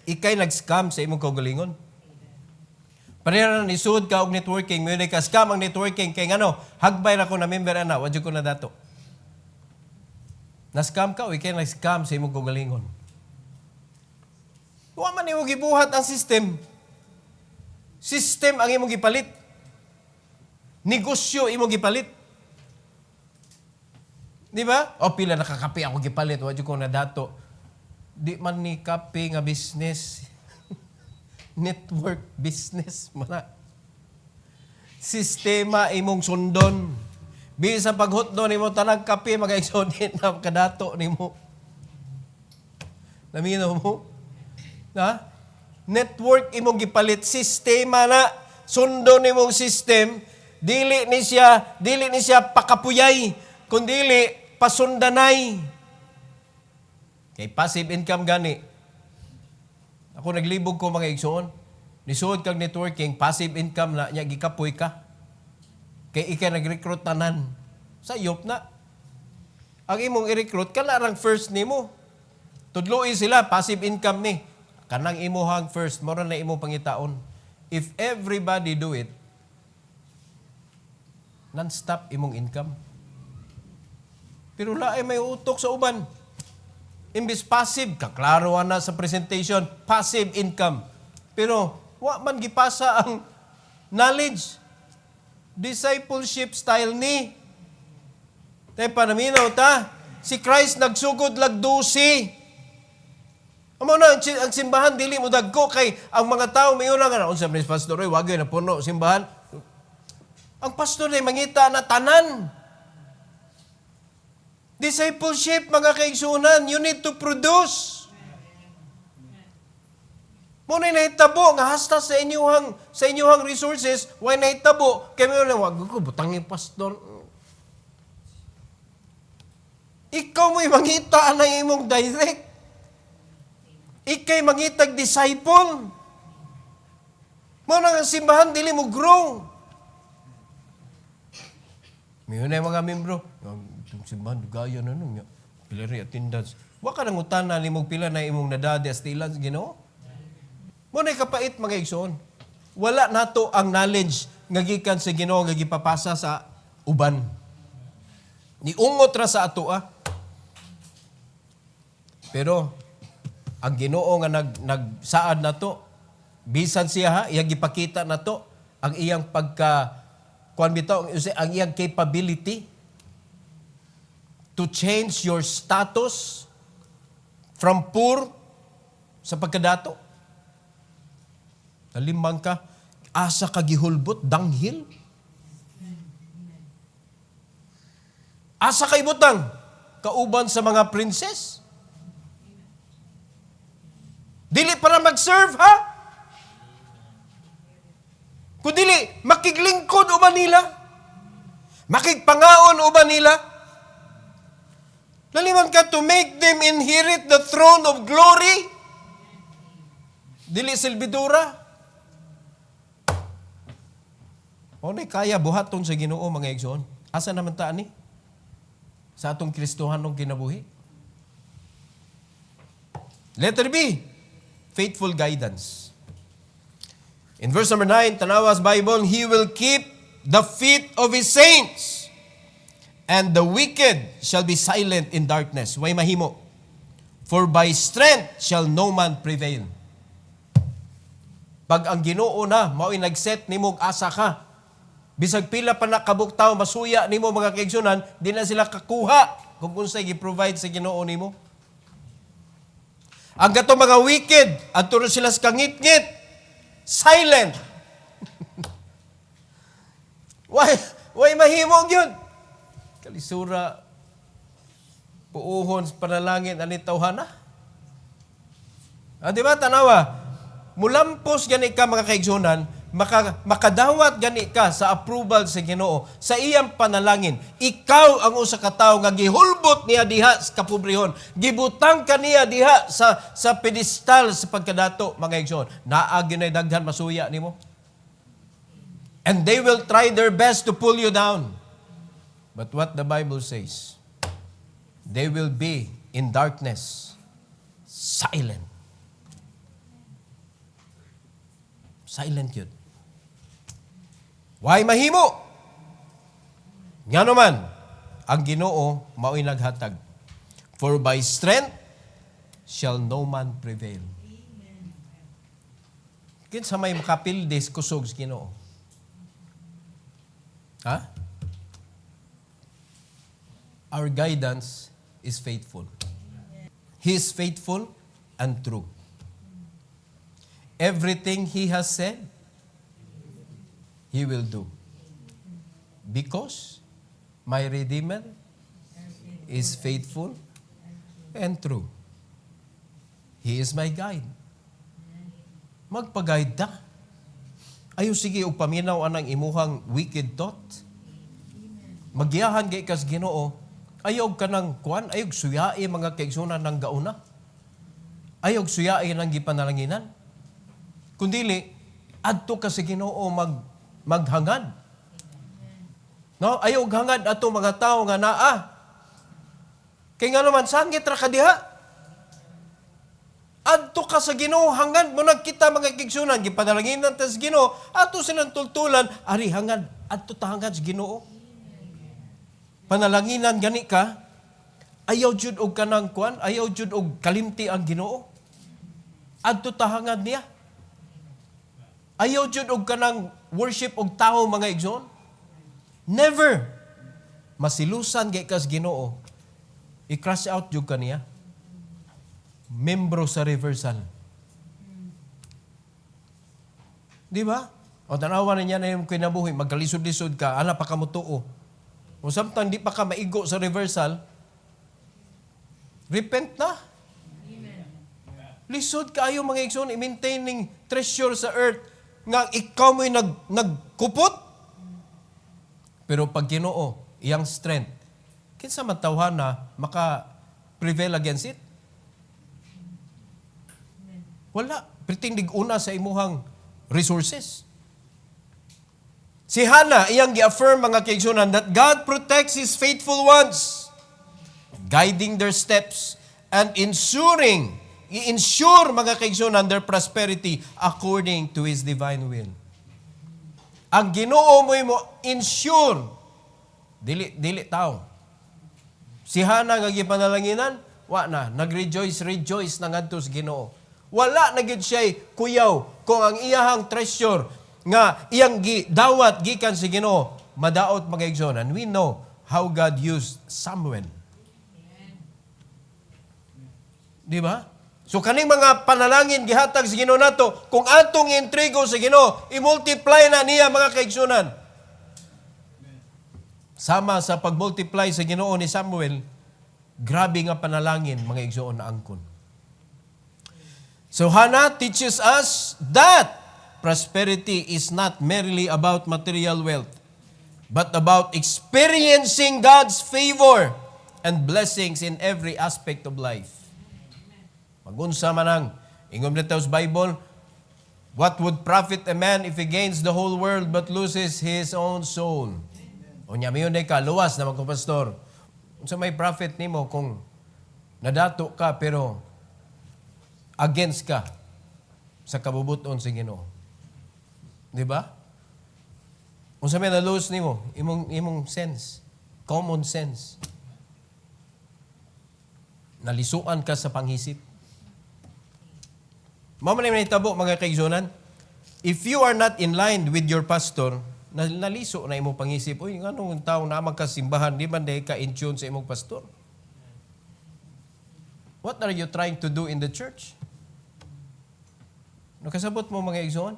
Ikay nag-scam sa imong kaugalingon. Pareha na nisud ka og networking, may ka scam ang networking kay ngano, hagbay ra ko na member ana, wa jud ko na dato. Na-scam ka o ikay nag-scam sa imong kaugalingon. Wa man nimo gibuhat ang system. System ang imong gipalit. Negosyo imong gipalit. Di ba? O pila nakakapi ako gipalit, wa jud ko na dato. Di man ni kape nga business. Network business mana. Sistema imong sundon. Bisa paghutdo nimo tanang kape magaigsoon na kadato nimo. Naminaw mo? Na? Network imong gipalit, sistema na sundon nimong system, dili ni siya pakapuyay, kundi pasundanay. Kay passive income gani. Ako naglibog ko mga igsoon. Nisuod kag networking, passive income na nya gikapoy ka. Kay ikay nag-recruit tanan. Sayop na. Ang imong i-recruit kana rang first nimo. Tudloi sila passive income ni. Kanang imuhang first, mora na imo pangitaon. If everybody do it, non-stop imong income. Pero laay may utok sa uban. Imbis passive, kaklaro na sa presentation, passive income. Pero, wa man gipasa ang knowledge. Discipleship style ni. Tayo panaminaw ta, si Christ nagsugod lagdusi. Amo na, ang simbahan, dili mo dagko kay ang mga tao may una nga, unsa ni pastor, wag na puno simbahan. Ang pastor ay mangita na tanan. Discipleship, mga kaigsunan, you need to produce. Muna nahitabo, nga hasta sa inyuhang resources, why nahitabo, kaya may wag ko, butang yung pastor. Ikaw mo'y mangita na imong direct. Ikay mangitag disciple. Muna nga simbahan, dili mo grow. May na mga membro, yung simbahan, gaya na nung pila rin attendance. Wa ka nang utana ni mong pila na imong nadadi astilan, Ginoo? Muna kapait mga igsoon. Wala nato ang knowledge nga gikan sa Ginoo nga gipapasa sa uban. Niungot ra sa ato Pero ang Ginoo nga nagsaad nato, bisan siya iyang gipakita nato ang iyang ang iyang capability to change your status from poor sa pagkadato. Nalimbang ka, asa ka gihulbot, danghil. Asa ka ibutang, kauban sa mga princess. Dili para mag-serve, ha? Kung dili, makiglingkod uban nila. Makigpangaon uban nila. Naliman ka to make them inherit the throne of glory. Dili silbidura. O na kaya buhaton sa Ginoo mga igsoon. Asa naman ta ni? Sa atong Kristohanong kinabuhi. Letter B, faithful guidance. In verse number 9, tanawas Bible, He will keep the feet of His saints, and the wicked shall be silent in darkness. Way mahimo. For by strength shall no man prevail. Pag ang Ginoo na, mao'y nag-set nimo asa ka. Bisag pila pa na kabuktaw, masuya nimo mga kaigsunan, di na sila kakuha kung unsay gi-provide sa Ginoo nimo. Ang gato mga wicked, adto sila sa kangit-ngit, silent. Why mahimong yun? Kalisura, puuhon, panalangin, anitawhana. Di ba, tanawa? Mulampos gani ka mga kaigsunan, makadawat gani ka sa approval sa Ginoo, sa iyang panalangin. Ikaw ang usa ka tawo nga gihulbot niya diha sa kapobrehon. Gibutang kaniya diha sa pedestal sa pagkadato, mga igsoon. Naa gyud daghan masuya nimo. And they will try their best to pull you down. But what the Bible says, they will be in darkness, silent. Silent yun. Why mahimo? Nga naman, ang Ginoo mao'y naghatag. For by strength shall no man prevail. Kinsa may makapildes kusog sa Ginoo. Ha? Our guidance is faithful. He is faithful and true. Everything He has said, He will do. Because my Redeemer is faithful and true. He is my guide. Magpag-guide ta. Ayaw sige og paminaw anang imuhang wicked thought. Magiyahan kay kas Ginoo. Ayaw ka ng kuan, ayaw suyai mga kaigsunan ng gauna. Ayaw suyai ng gipanalanginan. Kundili, adto ka sa Ginoo maghangad. No, ayaw hangad ato mga tao nga naa. Kay nga naman sangit ra ka diha. Adto ka sa Ginoo hangad mo nagkita mga kaigsunan gipanalanginan ta sa Ginoo, ato silang tultulan ari hangad adto ta hangad sa Ginoo. Panalanginan gani ka, ayaw jud og kanang kuan, ayaw jud og kalimti ang Ginoo. Adto ta hangad niya. Ayaw jud og kanang worship og tao mga igsoon. Never. Masilusan kay kas Ginoo. I-crush out jud kaniya. Membro sa reversal. Di ba? O tanawan niya na yung kinabuhi, magkalisod-lisod ka, ana pa ka mo tuo. O samtang di pa ka maigo sa reversal, repent na. Lisod ka ayo mga igsoon, i-maintaining treasure sa earth, nga ikaw mo'y nagkupot. Pero pag Ginoo, iyang strength, kinsa man tawhana maka-prevail against it? Wala. Pritindig una sa imuhang resources. Si Hannah, iyang gi-affirm mga kaigsunan that God protects His faithful ones, guiding their steps and i-ensure mga kaigsunan their prosperity according to His divine will. Ang Ginoo mo ensure, dili tao. Si Hannah nga gipanalanginan, wa na, rejoice na ngadto sa Ginoo. Wala na gid siya kuyaw kung ang iyahang treasure nga iyang dawat gikan sa Ginoo madaot mga igsoon. And we know how God used Samuel. Di ba? So kaning mga panalangin gihatag sa Ginoo nato, kung atong intrigo sa Ginoo, i-multiply na niya mga kaigsunan. Sama sa pag-multiply sa Ginoo ni Samuel, grabe nga panalangin mga igsoon na angkon. So Hannah teaches us that prosperity is not merely about material wealth, but about experiencing God's favor and blessings in every aspect of life. Magunsa man ang ingom nito sa Bible, what would profit a man if he gains the whole world but loses his own soul? O niya, mayon ka, luwas na mga pastor. Unsa may profit nimo kung nadato ka pero against ka sa kabubuton sa Ginoo? Di ba? Kung sabi na lose nimo, imong sense, common sense. Nalisuan ka sa panghisip. Mamali man itabo, mga kaigsunan. If you are not in line with your pastor, naliso na imong panghisip, uy, anong taong naman ka simbahan, di man dahil ka in tune sa imong pastor? What are you trying to do in the church? Nakasabot mo, mga igsoon?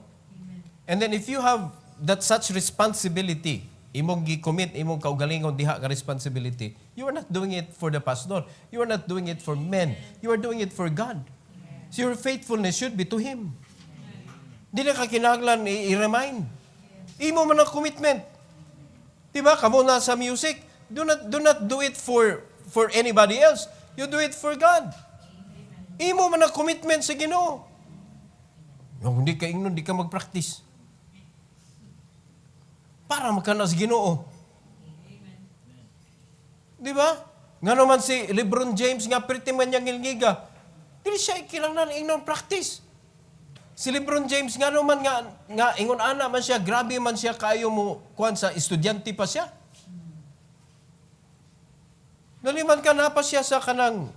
And then if you have that such responsibility, imong gi-commit, imong kaugalingon diha ka responsibility, you are not doing it for the pastor. You are not doing it for men. You are doing it for God. So your faithfulness should be to Him. Di na ka kinahanglan i-remind. Imo man ang commitment. Diba? Kamo na sa music. Do not do it for anybody else. You do it for God. Imo man ang commitment sa Ginoo. Kung hindi ka ingnon, di ka mag-practice. Para magkana sa Ginoo. Di ba? Nga naman si Lebron James nga pretty man niyang ngilngiga. Dili siya ikinahanglan ingnon practice. Si Lebron James nga naman nga ingon ana man siya, grabe man siya kayo mo kuan sa estudyante pa siya. Naliman ka na pa siya sa kanang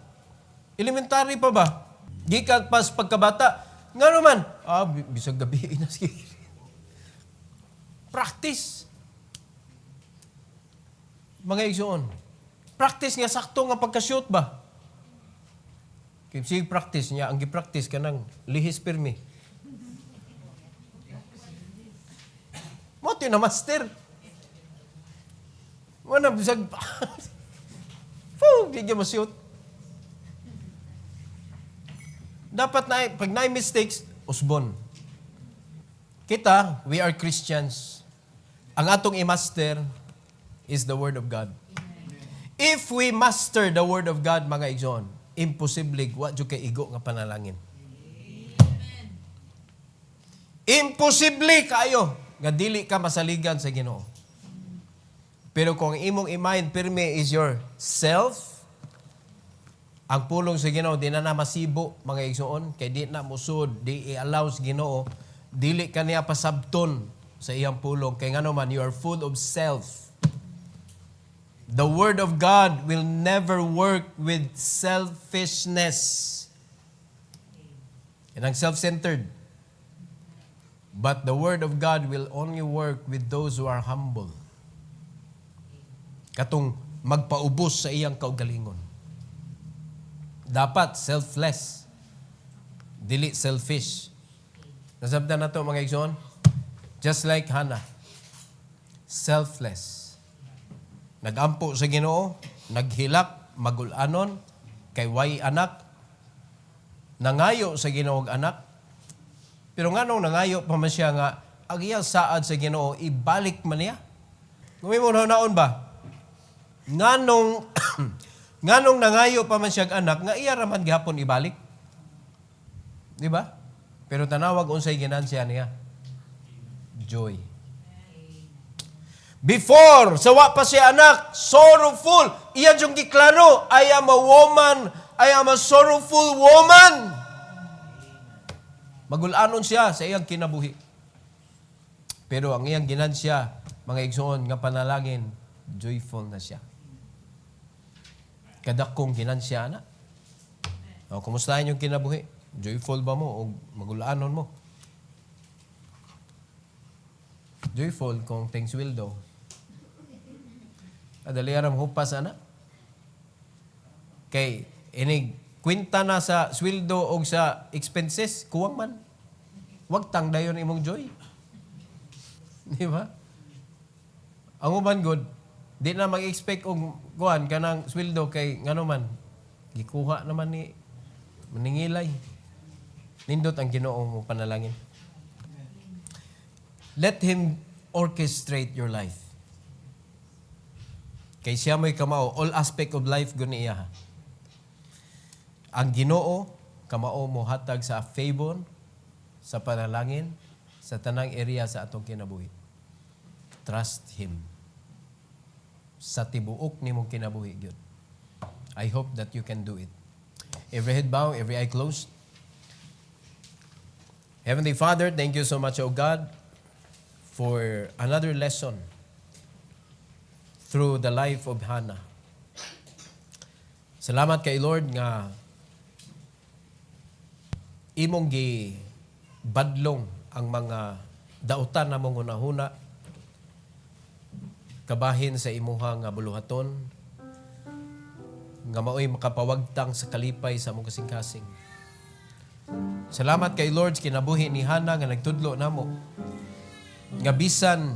elementary pa ba? Gikan pas pagkabata. Nga naman, bisag gabi na sige. Practice. Mga igsoon. Practice nga sakto nga pagka-shoot ba? Sige practice niya, ang gi-practice ka ng lihis pirmi. Mo na master. Mo na bisag di niya ma-shoot. Dapat na, pag na-mistakes, usbon. Kita, we are Christians. Ang atong i-master is the Word of God. If we master the Word of God, mga igsoon, imposible, wa jud kay igo nga panalangin. Imposible kayo nga dili ka masaligan sa Ginoo. Pero kung imong i-mind pirmi is your self, ang pulong sa Ginoo di na masibo, mga igsoon, kay di na musud, di i-allow sa Ginoo, dili ka niya pasabton sa iyang pulong, kay ngano man you are full of self. The Word of God will never work with selfishness. Yan ang self-centered. But the Word of God will only work with those who are humble. Katong magpaubos sa iyang kaugalingon. Dapat selfless. Dili selfish. Nasabdan na to, mga igsoon? Just like Hannah. Selfless. Nagampo sa Ginoo, naghilak, magulanon, kay way anak, nangayo sa Ginoo anak. Pero nganong nangayo pa man siya nga, ang iyang saad sa Ginoo, ibalik man niya. Ngumimo na naon ba? Nganong nangayo pa man siya anak, nga iya raman gihapon ibalik. Di ba? Pero tanawag unsay ginansya niya. Joy. Before, sawa pa siya anak, sorrowful. Iyan yung giklaro, I am a woman, I am a sorrowful woman. Magulanon siya sa iyang kinabuhi. Pero ang iyang ginansya, mga igsoon nga panalangin, joyful na siya. Kadakong ginansya na. O, kumustahin yung kinabuhi? Joyful ba mo o magulanon mo? Joyful kung things will do. Adali aram hupas ana. Kay inig kwenta na sa sweldo o sa expenses, kuwang man. Wag tangdayon imong joy. Di ba? Ang uban good, di na mag-expect og kuan kanang sweldo kay ngano man gikuha naman ni maningilay. Nindot ang Ginoo mo panalangin. Let Him orchestrate your life. Kay siya mo'y kamao, all aspect of life guni iya. Ang Ginoo, kamao mo hatag sa favor, sa panalangin, sa tanang area sa atong kinabuhi. Trust Him. Sa tibuok ni mong kinabuhi, gyud. I hope that you can do it. Every head bow, every eye closed. Heavenly Father, thank you so much, O God, for another lesson through the life of Hannah. Salamat kay Lord nga imong gibadlong ang mga dautan na mong hunahuna kabahin sa imuha nga buluhaton nga maoy makapawagtang sa kalipay sa among kasing-kasing. Salamat kay Lord kinabuhi ni Hannah nga nagtudlo namo nga bisan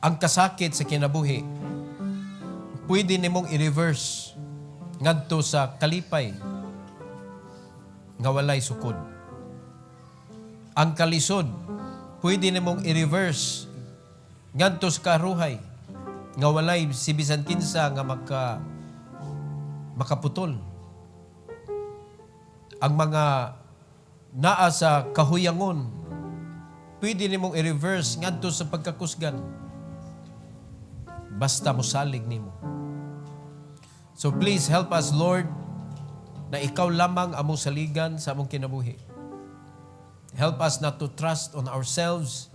ang kasakit sa kinabuhi pwede nimong i-reverse ngadto sa kalipay nga walay sukod. Ang kalisod pwede nimong i-reverse ngadto sa karuhay nga walay si bisan kinsa nga makaputol. Ang mga naa sa kahuyangon pwede nimong i-reverse ngadto sa pagkakusgan basta mosalig nimo. So please help us, Lord, na ikaw lamang among saligan sa among kinabuhi. Help us not to trust on ourselves,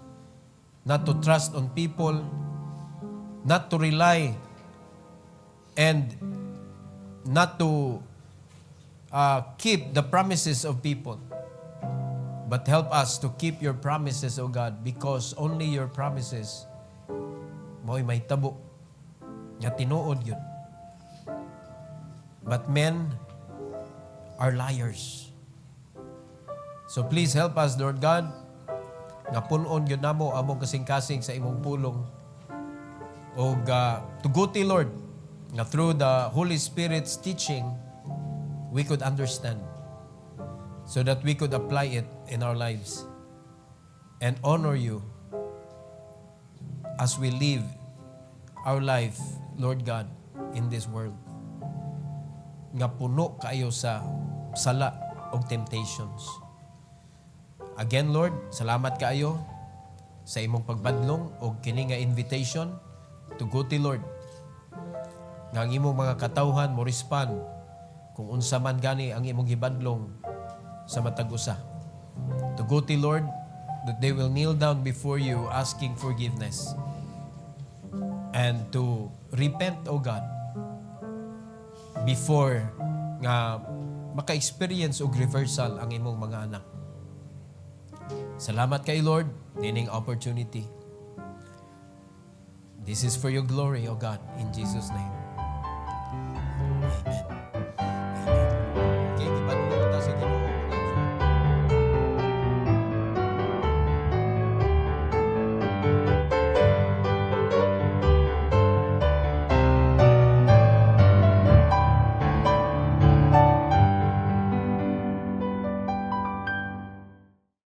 not to trust on people, not to rely and not to keep the promises of people. But help us to keep your promises, O God, because only your promises mo'y may tabo nga tinuod yun. But men are liars. So please help us, Lord God, nga punon yun namo among kasing-kasing sa imong pulong. O tuguti, Lord, nga through the Holy Spirit's teaching, we could understand so that we could apply it in our lives and honor you as we live our life, Lord God, in this world. Nga puno kayo sa sala o temptations. Again, Lord, salamat kaayo sa imong pagbadlong o kini nga invitation to go to Lord. Nga ang imong mga katawhan mo respond kung unsa man gani ang imong gibadlong sa matag usa. To go to Lord, that they will kneel down before you asking forgiveness and to repent, O God, before nga maka-experience og reversal ang imong mga anak. Salamat kay Lord, nining opportunity. This is for your glory, O God, in Jesus' name.